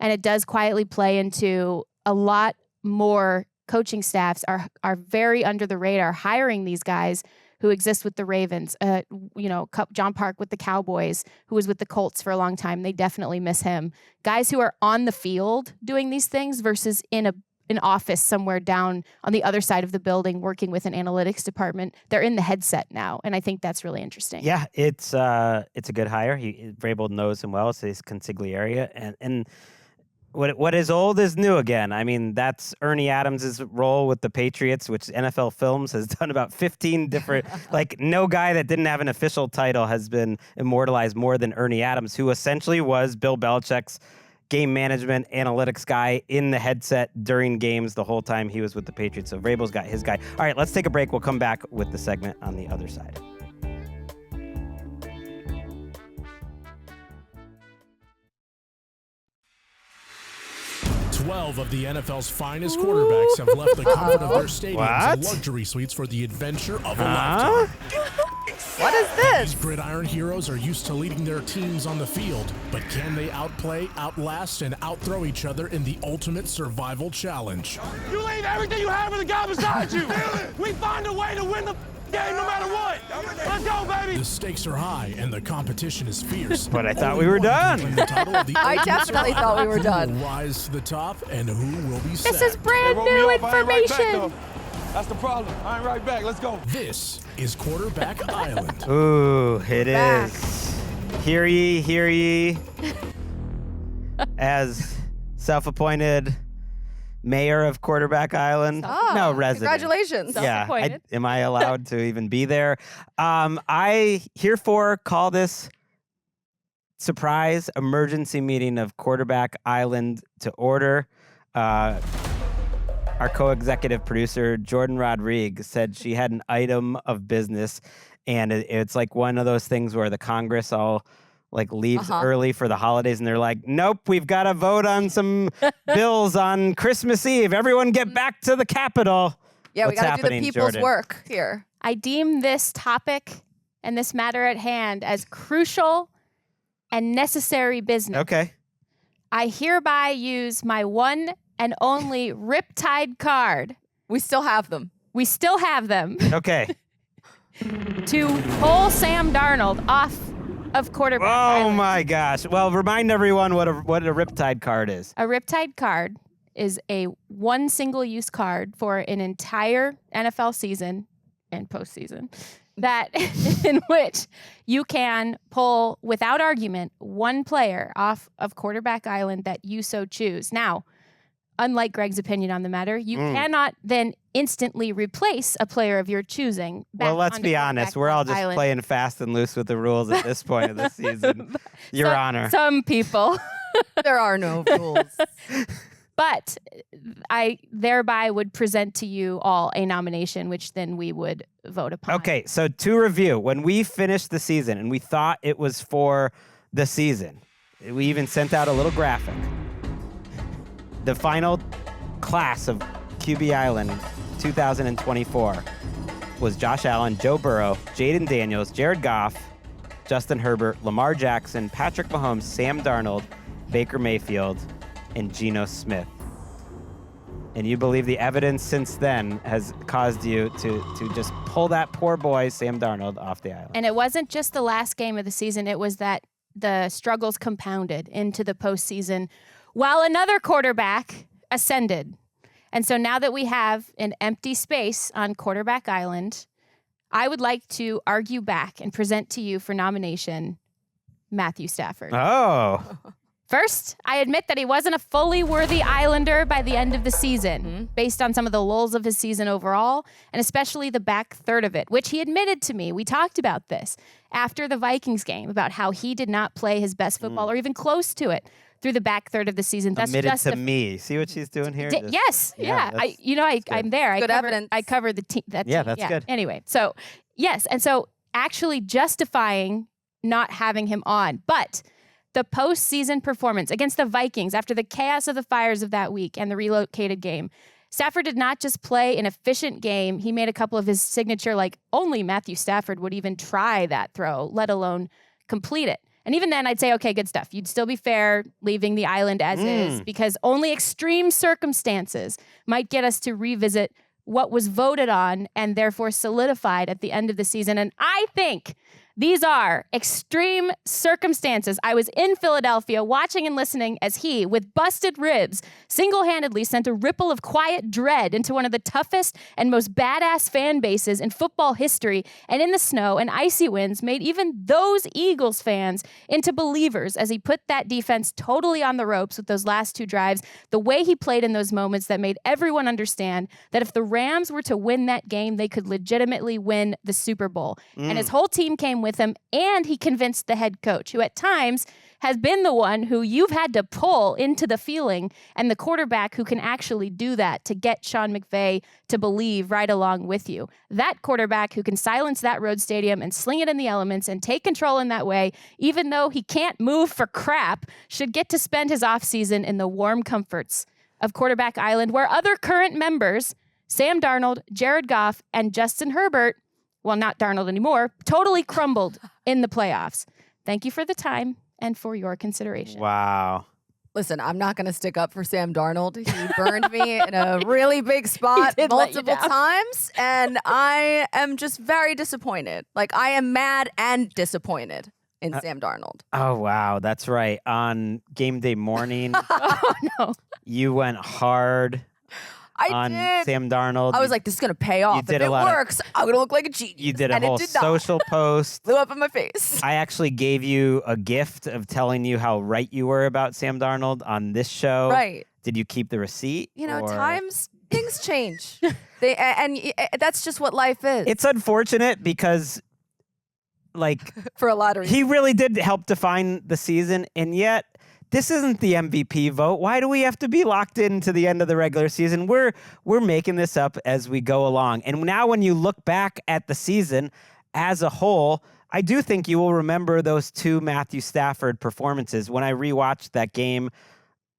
S3: and it does quietly play into a lot more coaching staffs are very under the radar hiring these guys who exist with the Ravens. John Park with the Cowboys, who was with the Colts for a long time. They definitely miss him. Guys who are on the field doing these things versus in an office somewhere down on the other side of the building working with an analytics department. They're in the headset now, and I think that's really interesting.
S1: Yeah, it's a good hire. Vrabel knows him well. It's his consigliere, and what is old is new again. I mean, that's Ernie Adams' role with the Patriots, which NFL Films has done about 15 different, no guy that didn't have an official title has been immortalized more than Ernie Adams, who essentially was Bill Belichick's game management analytics guy in the headset during games the whole time he was with the Patriots. So Vrabel's got his guy. All right, let's take a break. We'll come back with the segment on the other side.
S6: 12 of the NFL's finest quarterbacks have left the comfort of their stadiums and luxury suites for the adventure of a lifetime.
S2: What is this?
S6: These gridiron heroes are used to leading their teams on the field, but can they outplay, outlast, and outthrow each other in the ultimate survival challenge?
S7: You leave everything you have for the guy beside you. We find a way to win the game no matter what. Let's go, baby.
S6: The stakes are high and the competition is fierce.
S1: But I thought we were done.
S2: I definitely thought we were done.
S6: Who will rise to the top and who will be
S3: This
S6: sacked?
S3: is brand new information.
S7: That's the problem. I ain't right back. Let's go.
S6: This is Quarterback Island.
S1: Ooh, it is. Hear ye, hear ye. As self-appointed mayor of Quarterback Island.
S2: Oh,
S1: no, resident.
S2: Congratulations.
S1: Yeah,
S3: Self-appointed.
S1: am I allowed to even be there? I herefore call this surprise emergency meeting of Quarterback Island to order. our co-executive producer, Jourdan Rodrigue, said she had an item of business, and it's like one of those things where the Congress all like leaves early for the holidays, and they're like, nope, we've got to vote on some bills on Christmas Eve. Everyone get back to the Capitol.
S2: Yeah,
S1: What's
S2: we got to do the people's
S1: Jourdan?
S2: work here.
S3: I deem this topic and this matter at hand as crucial and necessary business.
S1: Okay.
S3: I hereby use my one and only Riptide card.
S2: We still have them.
S3: We still have them.
S1: Okay.
S3: To pull Sam Darnold off of quarterback.
S1: Oh
S3: island.
S1: my gosh. Well, remind everyone what a Riptide card is.
S3: A Riptide card is a one single-use card for an entire NFL season and postseason that in which you can pull without argument one player off of quarterback island that you so choose. Now, unlike Gregg's opinion on the matter, you cannot then instantly replace a player of your choosing.
S1: Well, let's be honest. We're all just playing fast and loose with the rules at this point of the season, Your Honor.
S3: Some people.
S2: There are no rules.
S3: But I thereby would present to you all a nomination, which then we would vote upon.
S1: Okay, so to review, when we finished the season and we thought it was for the season, we even sent out a little graphic. The final class of QB Island 2024 was Josh Allen, Joe Burrow, Jaden Daniels, Jared Goff, Justin Herbert, Lamar Jackson, Patrick Mahomes, Sam Darnold, Baker Mayfield, and Geno Smith. And you believe the evidence since then has caused you to just pull that poor boy, Sam Darnold, off the island.
S3: And it wasn't just the last game of the season. It was that the struggles compounded into the postseason while another quarterback ascended. And so now that we have an empty space on quarterback island, I would like to argue back and present to you for nomination Matthew Stafford.
S1: Oh.
S3: First, I admit that he wasn't a fully worthy Islander by the end of the season, based on some of the lulls of his season overall, and especially the back third of it, which he admitted to me. We talked about this after the Vikings game, about how he did not play his best football or even close to it through the back third of the season. That's
S1: admitted
S3: just
S1: to me. See what she's doing here?
S3: Yes, yeah. I'm there.
S2: Good evidence.
S3: I covered the team.
S1: That's good.
S3: Anyway, so yes, and so actually justifying not having him on, but the postseason performance against the Vikings after the chaos of the fires of that week and the relocated game, Stafford did not just play an efficient game. He made a couple of his signature, like only Matthew Stafford would even try that throw, let alone complete it. And even then, I'd say, okay, good stuff. You'd still be fair leaving the island as is, because only extreme circumstances might get us to revisit what was voted on and therefore solidified at the end of the season. And I think these are extreme circumstances. I was in Philadelphia watching and listening as he, with busted ribs, single-handedly sent a ripple of quiet dread into one of the toughest and most badass fan bases in football history, and in the snow and icy winds made even those Eagles fans into believers as he put that defense totally on the ropes with those last two drives, the way he played in those moments that made everyone understand that if the Rams were to win that game, they could legitimately win the Super Bowl. And his whole team came with him, and he convinced the head coach, who at times has been the one who you've had to pull into the feeling, and the quarterback who can actually do that to get Sean McVay to believe right along with you. That quarterback who can silence that road stadium and sling it in the elements and take control in that way, even though he can't move for crap, should get to spend his offseason in the warm comforts of Quarterback Island, where other current members, Sam Darnold, Jared Goff, and Justin Herbert, well, not Darnold anymore, totally crumbled in the playoffs. Thank you for the time and for your consideration.
S1: Wow.
S2: Listen, I'm not going to stick up for Sam Darnold. He burned me in a really big spot multiple times, and I am just very disappointed. Like, I am mad and disappointed in Sam Darnold.
S1: Oh, wow. That's right. On game day morning,
S3: Oh, no.
S1: you went hard on
S2: did.
S1: Sam Darnold.
S2: I was like, this is going to pay off. If it works, I'm going to look like a genius.
S1: You did a
S2: and
S1: whole
S2: it did not.
S1: social post.
S2: Blew up in my face.
S1: I actually gave you a gift of telling you how right you were about Sam Darnold on this show.
S2: Right.
S1: Did you keep the receipt?
S2: You know,
S1: or-
S2: things change. And that's just what life is.
S1: It's unfortunate because, like,
S2: for a lot of reasons.
S1: he really did help define the season, and yet this isn't the MVP vote. Why do we have to be locked into the end of the regular season? We're making this up as we go along. And now when you look back at the season as a whole, I do think you will remember those 2 Matthew Stafford performances. When I rewatched that game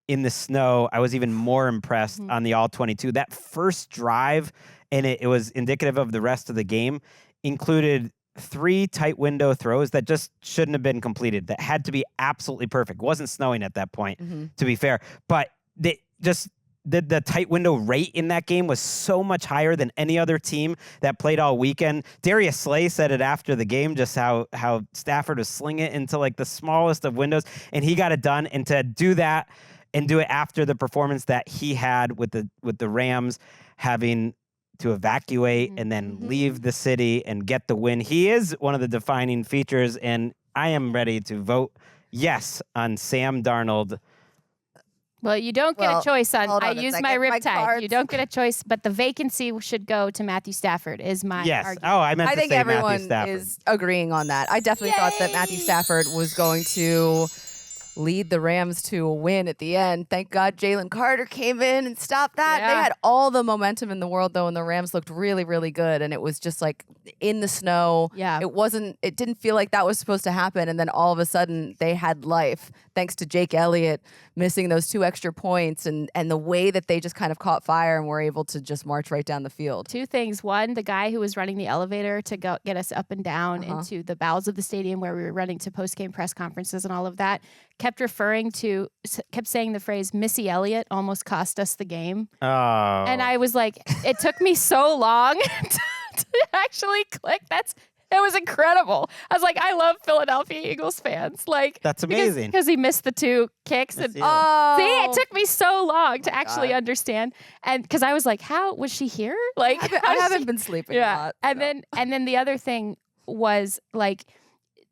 S1: in the snow, I was even more impressed on the All-22. That first drive, and it was indicative of the rest of the game, included 3 tight window throws that just shouldn't have been completed, that had to be absolutely perfect. It wasn't snowing at that point, to be fair. But the tight window rate in that game was so much higher than any other team that played all weekend. Darius Slay said it after the game, just how Stafford was slinging it into like the smallest of windows, and he got it done. And to do that and do it after the performance that he had with the Rams, having to evacuate and then leave the city and get the win. He is one of the defining features, and I am ready to vote yes on Sam Darnold.
S3: Well, you don't get a choice on.
S2: Hold
S3: I
S2: on a
S3: use
S2: second.
S3: my
S2: My
S3: riptide.
S2: cards.
S3: You don't get a choice, but the vacancy should go to Matthew Stafford. Is my argument.
S1: Oh, I meant
S2: I
S1: to
S2: think
S1: say
S2: everyone
S1: Matthew Stafford.
S2: is agreeing on that. I definitely thought that Matthew Stafford was going to lead the Rams to a win at the end. Thank God Jalen Carter came in and stopped that.
S3: Yeah.
S2: They had all the momentum in the world, though, and the Rams looked really, really good. And it was just like in the snow.
S3: Yeah.
S2: It didn't feel like that was supposed to happen. And then all of a sudden they had life, thanks to Jake Elliott missing those 2 extra points and the way that they just kind of caught fire and were able to just march right down the field.
S3: 2 things. One, the guy who was running the elevator to go get us up and down into the bowels of the stadium where we were running to post-game press conferences and all of that, kept saying the phrase, Missy Elliott almost cost us the game.
S1: Oh.
S3: And I was like, it took me so long to actually click. It was incredible. I was like, I love Philadelphia Eagles fans. Like,
S1: That's amazing.
S3: Because he missed the 2 kicks. And, see, it took me so long to actually understand. And because I was like, how was she here? Like,
S2: I haven't been sleeping a lot.
S3: And then the other thing was like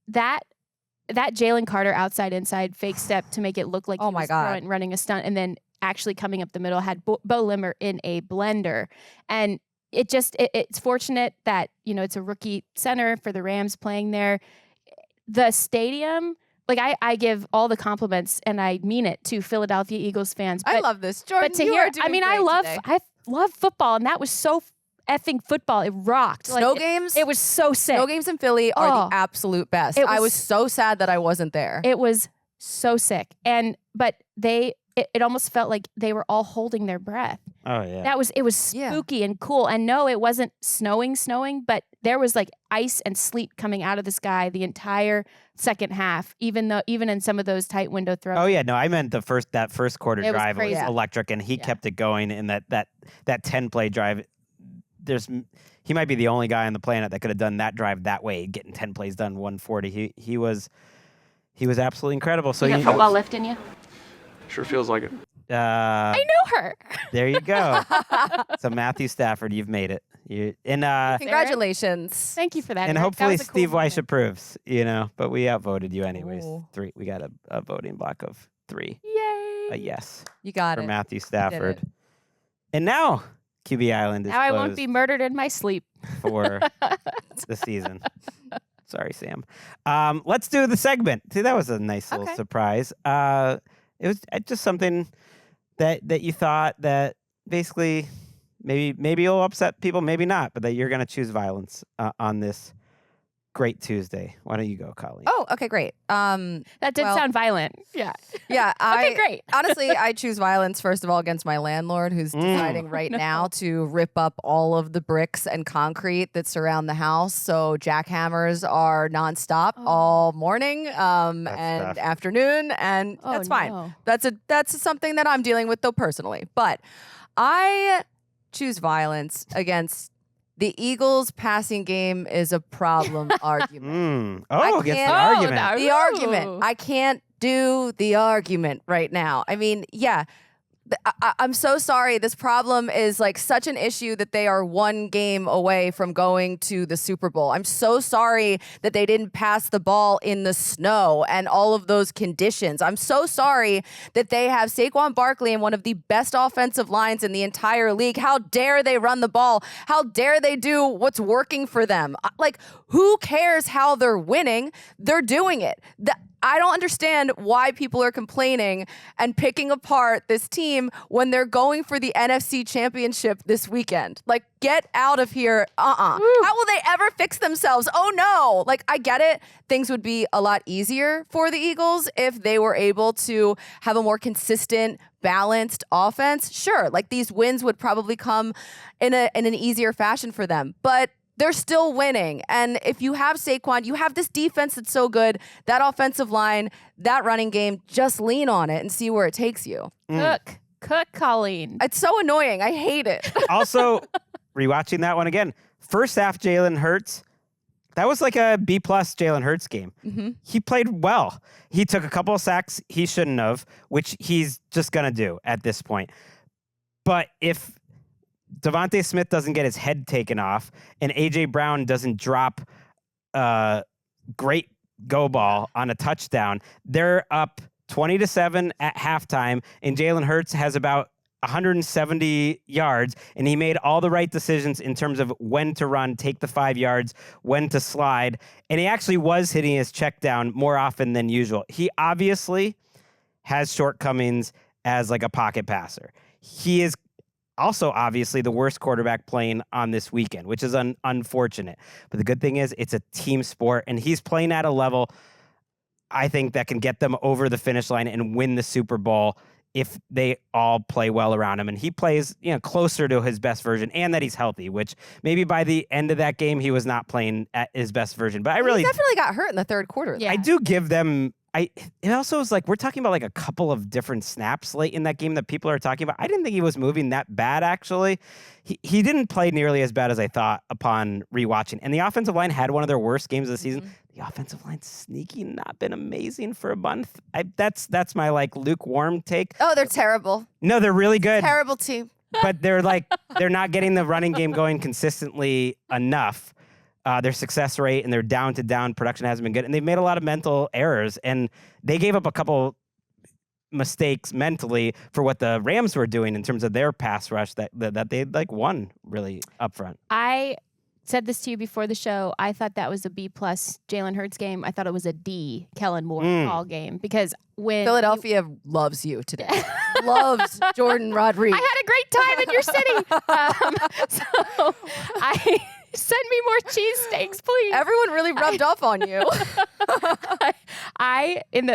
S3: that Jalen Carter outside-inside fake step to make it look like he was running a stunt, and then actually coming up the middle had Bo Limmer in a blender. And it's fortunate that, it's a rookie center for the Rams playing there. The stadium, like I give all the compliments and I mean it to Philadelphia Eagles fans. But,
S2: I love this, Jordan.
S3: But to
S2: you
S3: hear,
S2: are doing great
S3: I
S2: today.
S3: love football, and that was so effing football. It rocked.
S2: Snow games?
S3: It was so sick.
S2: Snow games in Philly are the absolute best. I was so sad that I wasn't there.
S3: It was so sick. But it almost felt like they were all holding their breath.
S1: Oh yeah.
S3: It was spooky and cool. And no, it wasn't snowing, but there was like ice and sleet coming out of the sky the entire second half, even in some of those tight window throws.
S1: Oh yeah, no, I meant that first quarter drive was
S3: crazy.
S1: electric, and he kept it going in that 10-play drive. He might be the only guy on the planet that could have done that drive that way, getting 10 plays done 140. He was absolutely incredible. So
S3: you got football left in you?
S8: Sure feels like it.
S3: I know her.
S1: There you go. So Matthew Stafford, you've made it.
S2: Congratulations.
S3: Thank you for that.
S1: And
S3: Eric.
S1: hopefully
S3: That was a cool
S1: Steve Weiss
S3: moment.
S1: approves, but we outvoted you anyways.
S2: Ooh.
S1: 3. We got a voting block of 3.
S3: Yay.
S1: A yes
S2: You got
S1: for
S2: it.
S1: Matthew Stafford. And now QB Island is
S3: Now I won't
S1: closed
S3: be murdered in my sleep.
S1: for the season. Sorry, Sam. Let's do the segment. See, that was a nice little surprise. It was just something that you thought that basically maybe you'll upset people, maybe not, but that you're going to choose violence on this great Tuesday. Why don't you go, Colleen?
S2: Oh, okay, great.
S3: That did sound violent. Yeah.
S2: Yeah.
S3: Okay, great.
S2: Honestly, I choose violence, first of all, against my landlord, who's deciding right now to rip up all of the bricks and concrete that surround the house. So jackhammers are nonstop all morning and
S1: tough.
S2: afternoon, and that's fine.
S3: No.
S2: That's something that I'm dealing with, though, personally. But I choose violence against the Eagles' passing game is a problem argument.
S1: Oh, against the argument.
S2: The argument. I can't do the argument right now. I mean, yeah. I'm so sorry. This problem is like such an issue that they are 1 game away from going to the Super Bowl. I'm so sorry that they didn't pass the ball in the snow and all of those conditions. I'm so sorry that they have Saquon Barkley in one of the best offensive lines in the entire league. How dare they run the ball? How dare they do what's working for them? Like, who cares how they're winning? They're doing it. I don't understand why people are complaining and picking apart this team when they're going for the NFC Championship this weekend. Like, get out of here. How will they ever fix themselves? Oh, no. Like, I get it. Things would be a lot easier for the Eagles if they were able to have a more consistent, balanced offense. Sure, like, these wins would probably come in an easier fashion for them. But they're still winning. And if you have Saquon, you have this defense that's so good, that offensive line, that running game, just lean on it and see where it takes you.
S3: Cook, Colleen.
S2: It's so annoying. I hate it.
S1: Also, rewatching that one again, first half Jalen Hurts, that was like a B+ Jalen Hurts game.
S2: Mm-hmm.
S1: He played well. He took a couple of sacks he shouldn't have, which he's just going to do at this point. But if Devontae Smith doesn't get his head taken off and A.J. Brown doesn't drop a great go ball on a touchdown, they're up 20-7 at halftime, and Jalen Hurts has about 170 yards, and he made all the right decisions in terms of when to run, take the 5 yards, when to slide, and he actually was hitting his check down more often than usual. He obviously has shortcomings as like a pocket passer. He is also obviously the worst quarterback playing on this weekend, which is unfortunate. But the good thing is it's a team sport, and he's playing at a level I think that can get them over the finish line and win the Super Bowl if they all play well around him. And he plays, closer to his best version, and that he's healthy, which maybe by the end of that game, he was not playing at his best version. But he
S2: definitely got hurt in the third quarter.
S3: Yeah.
S1: I do give them, it also was like, we're talking about like a couple of different snaps late in that game that people are talking about. I didn't think he was moving that bad, actually. He didn't play nearly as bad as I thought upon rewatching. And the offensive line had one of their worst games of the season. The offensive line's sneaky, not been amazing for a month. That's my like lukewarm take.
S2: Oh, they're terrible.
S1: No, they're really good.
S2: Terrible team.
S1: But they're not getting the running game going consistently enough. Their success rate and their down-to-down production hasn't been good. And they've made a lot of mental errors. And they gave up a couple mistakes mentally for what the Rams were doing in terms of their pass rush that they like won really up front.
S3: I said this to you before the show. I thought that was a B+ Jalen Hurts game. I thought it was a D Kellen Moore call game because when
S2: Philadelphia loves you today. Loves Jourdan Rodrigue.
S3: I had a great time in your city. So send me more cheesesteaks, please.
S2: Everyone really rubbed off on you.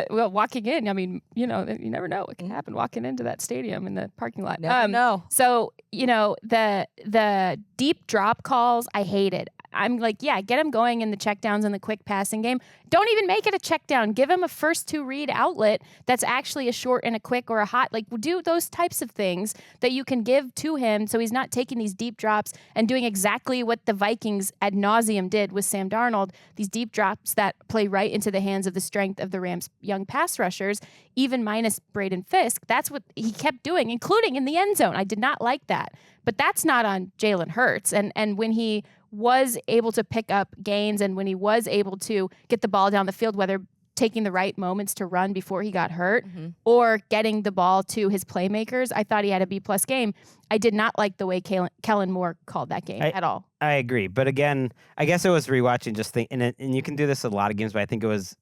S3: Walking in, I mean, you never know what can happen walking into that stadium in the parking lot.
S2: Never know.
S3: So, the deep drop calls, I hated. I'm like, yeah, get him going in the checkdowns and the quick passing game. Don't even make it a check down. Give him a first to read outlet that's actually a short and a quick or a hot. Like, do those types of things that you can give to him so he's not taking these deep drops and doing exactly what the Vikings ad nauseum did with Sam Darnold, these deep drops that play right into the hands of the strength of the Rams' young pass rushers, even minus Braden Fisk. That's what he kept doing, including in the end zone. I did not like that. But that's not on Jalen Hurts. And when he was able to pick up gains and when he was able to get the ball down the field, whether taking the right moments to run before he got hurt or getting the ball to his playmakers, I thought he had a B+ game. I did not like the way Kellen Moore called that game at all.
S1: I agree. But again, I guess it was rewatching and you can do this a lot of games, but I think it was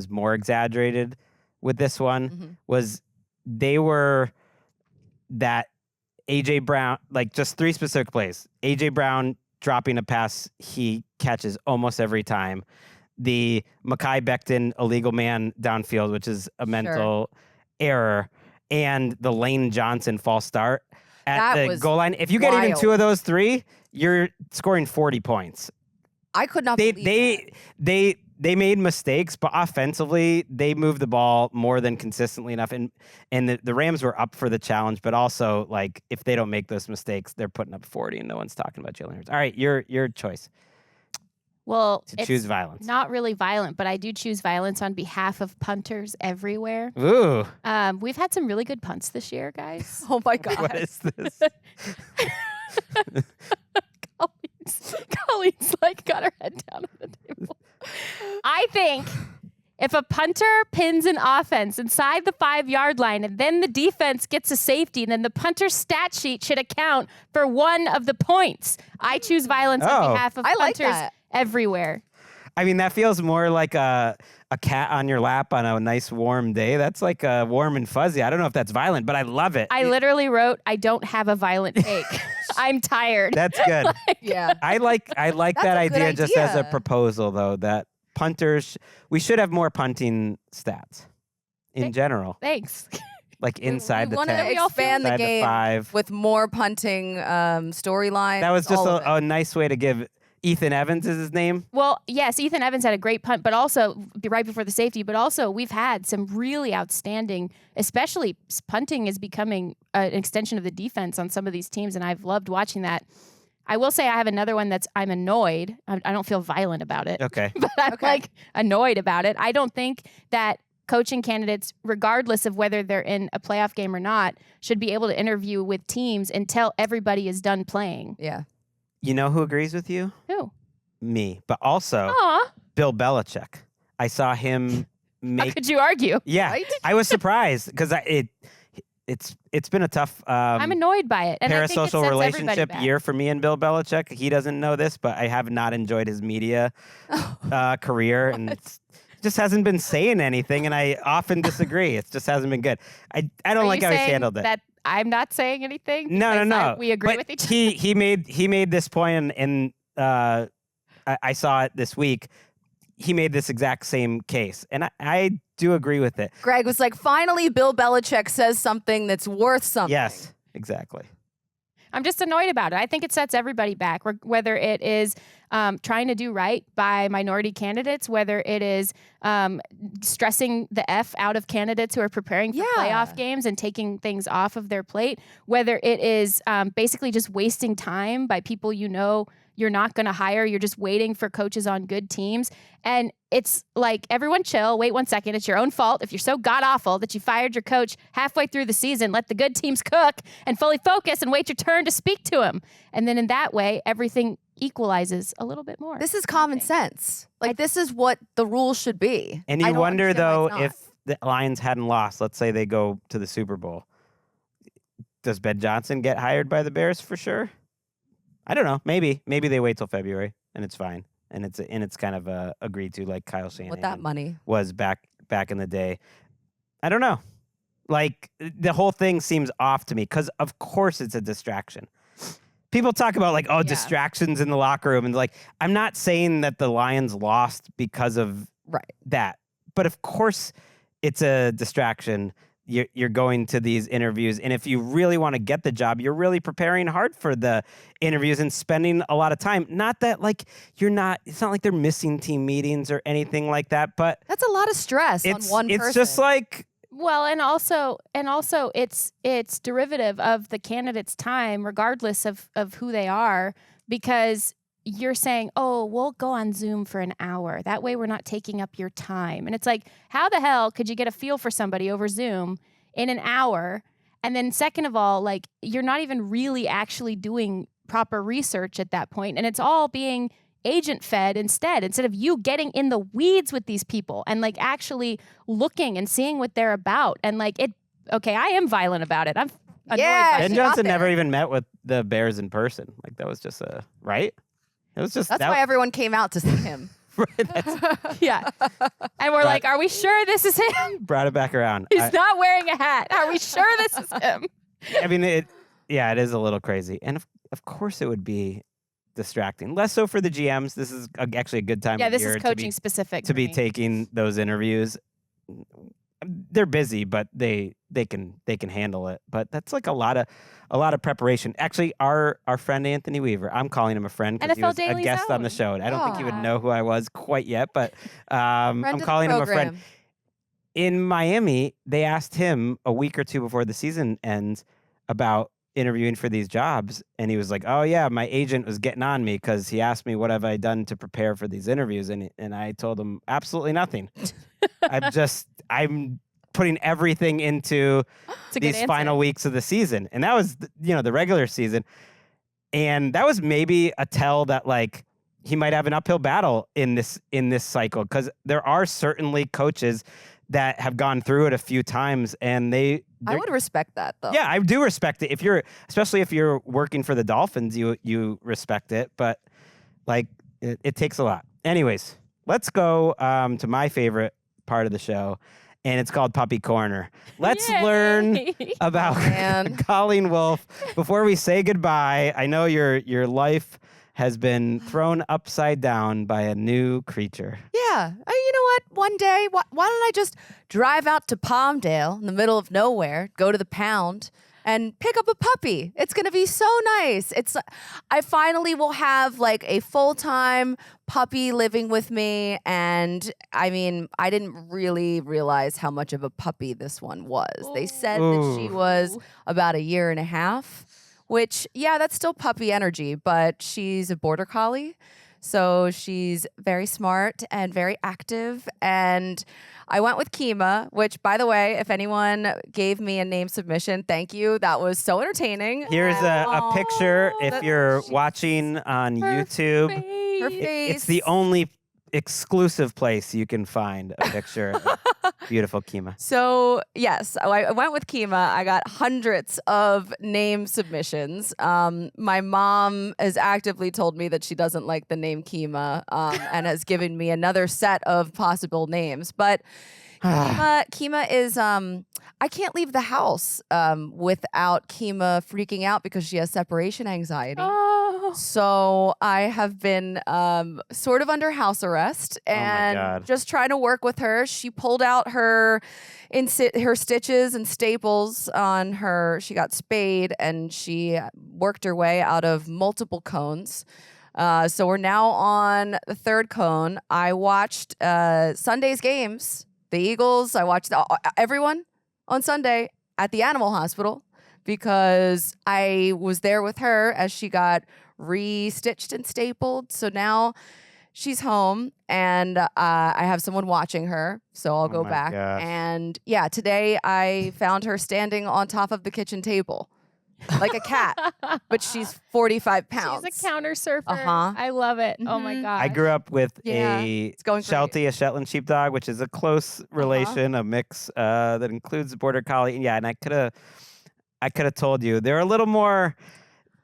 S1: more exaggerated with this one, was they were that A.J. Brown, like just three specific plays. A.J. Brown dropping a pass he catches almost every time. The Mekhi Becton illegal man downfield, which is a mental error, and the Lane Johnson false start at the goal line. If you get even two of those three, you're scoring 40 points.
S2: I could not believe that.
S1: They made mistakes, but offensively, they moved the ball more than consistently enough. And the Rams were up for the challenge, but also, like, if they don't make those mistakes, they're putting up 40, and no one's talking about Jalen Hurts. All right, your choice.
S3: Well,
S1: to choose violence.
S3: Not really violent, but I do choose violence on behalf of punters everywhere.
S1: Ooh.
S3: We've had some really good punts this year, guys.
S2: Oh, my God.
S1: What is this?
S3: Colleen's like got her head down on the table. I think if a punter pins an offense inside the 5-yard line and then the defense gets a safety, then the punter's stat sheet should account for one of the points. I choose violence on behalf of punters everywhere.
S1: I mean, that feels more like a cat on your lap on a nice warm day. That's like warm and fuzzy. I don't know if that's violent, but I love it.
S3: I literally wrote, I don't have a violent take. I'm tired.
S1: That's good.
S2: Yeah.
S1: I like that
S2: a good
S1: idea just as a
S2: idea.
S1: proposal, though, that punters, we should have more punting stats in general,
S3: Thanks.
S1: like inside
S2: we
S1: the
S2: want to
S1: 10,
S2: expand the
S1: inside
S2: game
S1: 5.
S2: with more punting storylines.
S1: That was just
S2: all of it.
S1: a nice way to give Ethan Evans is his name.
S3: Well, yes, Ethan Evans had a great punt, but also right before the safety, but also we've had some really outstanding, especially punting is becoming an extension of the defense on some of these teams, and I've loved watching that. I will say I have another one I'm annoyed. I don't feel violent about it.
S1: Okay.
S3: But I'm like annoyed about it. I don't think that coaching candidates, regardless of whether they're in a playoff game or not, should be able to interview with teams until everybody is done playing.
S2: Yeah.
S1: You know who agrees with you?
S3: Who?
S1: Me, but also
S3: Aw,
S1: Bill Belichick. I saw him
S3: how
S1: make.
S3: could you argue?
S1: Yeah,
S2: Right?
S1: I was surprised because it's been a tough
S3: I'm annoyed by it. And I think it
S1: parasocial
S3: sets everybody
S1: relationship
S3: back.
S1: year for me and Bill Belichick. He doesn't know this, but I have not enjoyed his media career, and it just hasn't been saying anything. And I often disagree. It just hasn't been good. I don't
S3: Are
S1: like
S3: you
S1: how he's
S3: saying
S1: handled it.
S3: That I'm not saying anything.
S1: No.
S3: because we agree
S1: But
S3: with each other.
S1: He made this point, and I saw it this week. He made this exact same case, and I do agree with it.
S2: Greg was like, finally, Bill Belichick says something that's worth something.
S1: Yes, exactly.
S3: I'm just annoyed about it. I think it sets everybody back, whether it is trying to do right by minority candidates, whether it is stressing the F out of candidates who are preparing for playoff games and taking things off of their plate, whether it is basically just wasting time by people you know you're not going to hire. You're just waiting for coaches on good teams. And it's like, everyone chill, wait 1 second. It's your own fault. If you're so god-awful that you fired your coach halfway through the season, let the good teams cook and fully focus and wait your turn to speak to him. And then in that way, everything equalizes a little bit more.
S2: This is common sense. Like, this is what the rules should be.
S1: And
S2: I
S1: you
S2: don't
S1: wonder,
S2: understand
S1: though,
S2: why it's
S1: if the Lions hadn't lost, let's say they go to the Super Bowl, does Ben Johnson get hired by the Bears for sure? I don't know. Maybe they wait till February and it's fine, and it's kind of agreed to, like Kyle Shanahan
S2: with that money.
S1: was back in the day. I don't know. Like, the whole thing seems off to me because of course it's a distraction. People talk about like, distractions in the locker room, and like, I'm not saying that the Lions lost because of that, but of course it's a distraction. You're going to these interviews, and if you really want to get the job, you're really preparing hard for the interviews and spending a lot of time. Not that like it's not like they're missing team meetings or anything like that, but
S2: That's a lot of stress on one person.
S1: It's just like,
S3: well, and also it's derivative of the candidate's time, regardless of who they are, because you're saying, oh, we'll go on Zoom for an hour. That way we're not taking up your time. And it's like, how the hell could you get a feel for somebody over Zoom in an hour? And then second of all, like, you're not even really actually doing proper research at that point. And it's all being agent fed instead of you getting in the weeds with these people and like actually looking and seeing what they're about. And like, I am violent about it. I'm annoyed by
S1: Ben
S3: it.
S1: Johnson never even met with the Bears in person. Like, that was just right? It was just
S2: That's why everyone came out to see him.
S3: Yeah. And we're like, are we sure this is him?
S1: Brought it back around.
S3: He's not wearing a hat. Are we sure this is him?
S1: I mean, it is a little crazy. And of course it would be distracting. Less so for the GMs. This is actually a good time
S3: Yeah,
S1: of
S3: this
S1: year
S3: is coaching specific.
S1: to be
S3: for me.
S1: taking those interviews. They're busy, but they can handle it. But that's like a lot of preparation. Actually, our friend Anthony Weaver, I'm calling him a friend because he
S3: NFL
S1: was a
S3: Daily's
S1: guest on the
S3: own.
S1: show. And I don't think he would
S2: Aw.
S1: know who I was quite yet, but I'm
S2: Friend of the
S1: calling him a friend.
S2: program.
S1: In Miami, they asked him a week or two before the season ends about interviewing for these jobs, and he was like, oh yeah, my agent was getting on me because he asked me what have I done to prepare for these interviews, and I told him absolutely nothing. I'm putting everything into these final weeks of the season, and that was the regular season, and that was maybe a tell that like he might have an uphill battle in this cycle, because there are certainly coaches that have gone through it a few times, and I
S2: would respect that, though.
S1: Yeah, I do respect it. Especially if you're working for the Dolphins, you respect it. But like, it takes a lot. Anyways, let's go to my favorite part of the show, and it's called Puppy Corner. Let's learn about Colleen Wolfe before we say goodbye. I know your life has been thrown upside down by a new creature.
S2: Yeah. You know what? One day, why don't I just drive out to Palmdale in the middle of nowhere, go to the pound, and pick up a puppy. It's going to be so nice. I finally will have like a full-time puppy living with me. And I mean, I didn't really realize how much of a puppy this one was. They said that she was about 1.5 years, which, yeah, that's still puppy energy, but she's a border collie. So she's very smart and very active. And I went with Kima, which, by the way, if anyone gave me a name submission, thank you. That was so entertaining.
S1: Here's a picture if you're watching on YouTube.
S2: Her face.
S1: It's the only exclusive place you can find a picture of beautiful Kima.
S2: So, yes, I went with Kima. I got hundreds of name submissions. My mom has actively told me that she doesn't like the name Kima and has given me another set of possible names. But Kima is... I can't leave the house without Kima freaking out because she has separation anxiety. So I have been sort of under house arrest and just trying to work with her. She pulled out her stitches and staples on her. She got spayed and she worked her way out of multiple cones. So we're now on the 3rd cone. I watched Sunday's games, the Eagles. I watched everyone on Sunday at the animal hospital because I was there with her as she got re-stitched and stapled. So now she's home and I have someone watching her. So I'll go back. And yeah, today I found her standing on top of the kitchen table like a cat, but she's 45 pounds.
S3: She's a counter surfer. I love it. Oh my God.
S1: I grew up with a Sheltie, a Shetland sheepdog, which is a close relation, a mix that includes a border collie. Yeah, and I could have told you they're a little more.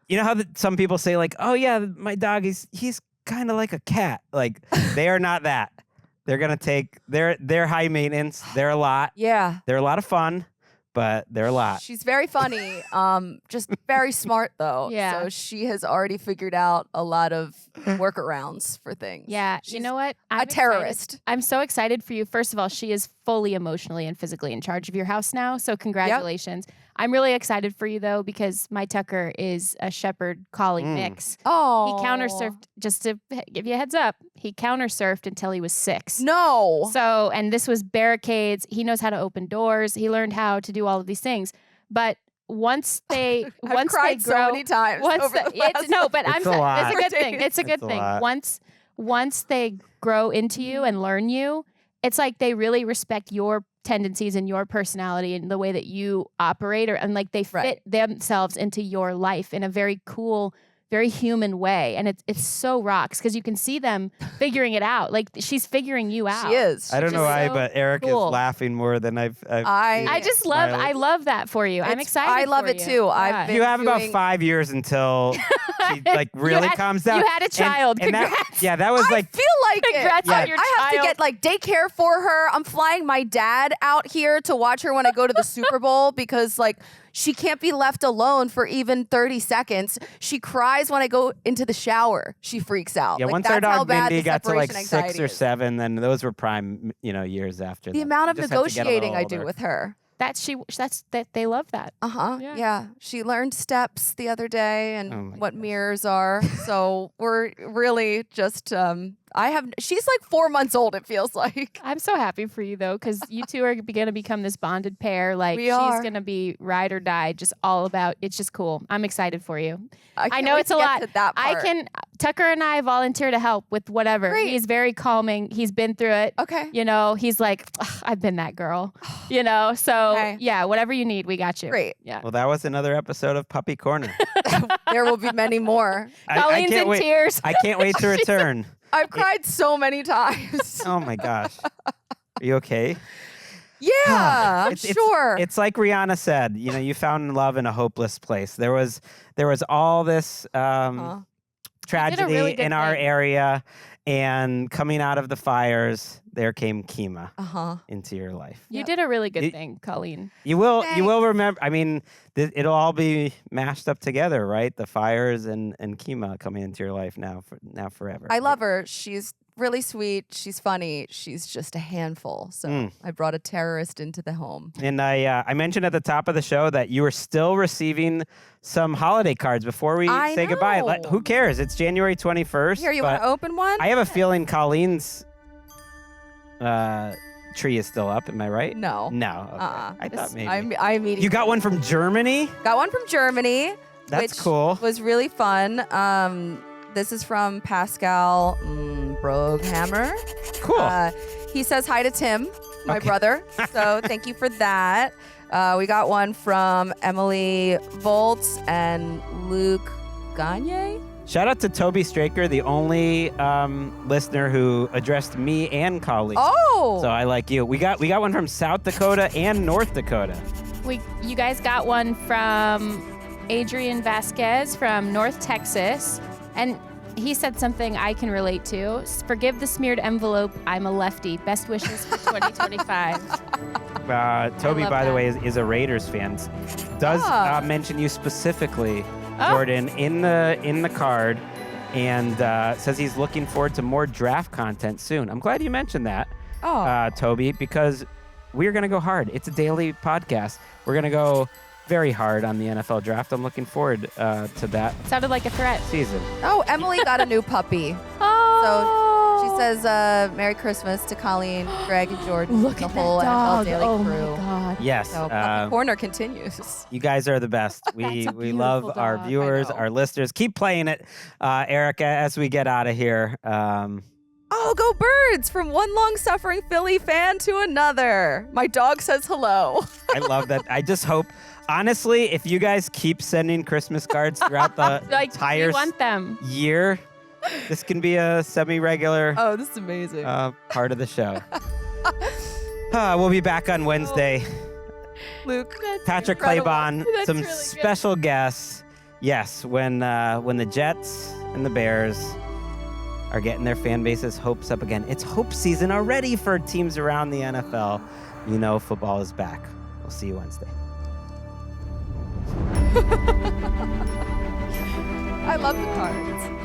S1: You know how some people say like, "Oh yeah, my dog he's kind of like a cat." Like they are not that. They're gonna take they're high maintenance. They're a lot.
S2: Yeah,
S1: they're a lot of fun. But they're a lot.
S2: She's very funny, just very smart though.
S3: Yeah.
S2: So she has already figured out a lot of workarounds for things.
S3: Yeah.
S2: She's
S3: you know what?
S2: a terrorist.
S3: I'm so excited for you. First of all, she is fully emotionally and physically in charge of your house now. So congratulations. Yep. I'm really excited for you though because my Tucker is a Shepherd Collie mix.
S2: Oh.
S3: He counter-surfed, just to give you a heads up, he counter-surfed until he was 6.
S2: No.
S3: So, and this was barricades. He knows how to open doors. He learned how to do all of these things. But once they
S2: I've cried
S3: grow,
S2: so many times. It's
S3: a good thing. It's a good thing. Once they grow into you and learn you, it's like they really respect your tendencies and your personality and the way that you operate, and like they fit themselves into your life in a very cool, very human way. And it's so rocks because you can see them figuring it out. Like she's figuring you out.
S2: She is.
S1: I don't know why, but Eric is laughing more than I
S3: love that for you. I'm excited.
S2: I love it too.
S1: You have about 5 years until she like really calms down.
S3: You had a child.
S1: And
S3: Congrats.
S1: that was like.
S2: I feel like
S3: congrats
S2: it.
S3: on your
S2: I have
S3: child.
S2: to get like daycare for her. I'm flying my dad out here to watch her when I go to the Super Bowl because like she can't be left alone for even 30 seconds. She cries when I go into the shower. She freaks out.
S1: Yeah,
S2: like,
S1: once our dog Mindy got to like 6 or 7, then those were prime, years after that.
S2: The amount of negotiating I do with her.
S3: They love that.
S2: Yeah. She learned steps the other day and what mirrors are. So we're really just she's like 4 months old, it feels like.
S3: I'm so happy for you though, because you two are gonna become this bonded pair. Like she's gonna be ride or die, just all about. It's just cool. I'm excited for you. I know it's a lot. Tucker and I volunteer to help with whatever.
S2: Great.
S3: He's very calming. He's been through it.
S2: Okay.
S3: He's like, I've been that girl. So yeah, whatever you need, we got you.
S2: Great.
S3: Yeah.
S1: Well, that was another episode of Puppy Corner.
S2: There will be many more.
S3: Colleen's in tears.
S1: I can't wait to return.
S2: I've cried so many times.
S1: Oh my gosh. Are you okay?
S2: Yeah, I'm sure.
S1: It's like Rihanna said, you found love in a hopeless place. There was all this tragedy in our area, And coming out of the fires, there came Kima into your life.
S3: You did a really good thing, Colleen.
S1: You will remember. I mean, it'll all be mashed up together, right? The fires and Kima coming into your life now forever.
S2: I love her. She's really sweet. She's funny. She's just a handful. So I brought a terrorist into the home.
S1: And I mentioned at the top of the show that you were still receiving some holiday cards before we say goodbye. Who cares? It's January 21st.
S2: Here, you want to open one?
S1: I have a feeling Colleen's tree is still up. Am I right?
S2: No.
S1: No. Okay. I thought maybe.
S2: I immediately.
S1: You got one from Germany?
S2: Got one from Germany.
S1: That's
S2: which
S1: cool.
S2: Was really fun. This is from Pascal Broghammer.
S1: Cool.
S2: He says hi to Tim, my brother. So thank you for that. We got one from Emily Volts and Luke Gagne.
S1: Shout out to Toby Straker, the only listener who addressed me and Colleen.
S2: Oh.
S1: So I like you. We got one from South Dakota and North Dakota.
S3: You guys got one from Adrian Vasquez from North Texas. And he said something I can relate to. Forgive the smeared envelope. I'm a lefty. Best wishes for 2025.
S1: Toby, by the way, is a Raiders fan. Does mention you specifically, Jordan, in the card, and says he's looking forward to more draft content soon. I'm glad you mentioned that, Toby, because we're going to go hard. It's a daily podcast. We're going to go very hard on the NFL draft. I'm looking forward to that.
S3: Sounded like a threat.
S1: Season.
S2: Oh, Emily got a new puppy. So she says, Merry Christmas to Colleen, Gregg, and Jourdan,
S3: Look
S2: the
S3: at
S2: whole
S3: that dog.
S2: NFL Daily
S3: Oh
S2: crew.
S3: my God.
S1: Yes.
S2: So Puppy Corner continues.
S1: You guys are the best. We love
S3: beautiful
S1: our
S3: dog.
S1: viewers, our listeners. Keep playing it, Erica, as we get out of here.
S2: Oh, go Birds! From one long-suffering Philly fan to another. My dog says hello.
S1: I love that. I just hope, honestly, if you guys keep sending Christmas cards throughout the entire
S3: we want them.
S1: year, this can be a semi-regular
S2: Oh, this is amazing.
S1: part of the show. We'll be back on Wednesday.
S2: Luke.
S1: Patrick
S2: incredible.
S1: Claybon,
S3: That's
S1: some
S3: really good.
S1: special guests. Yes, when the Jets and the Bears are getting their fan bases' hopes up again. It's hope season already for teams around the NFL. You know football is back. We'll see you Wednesday.
S2: I love the cards.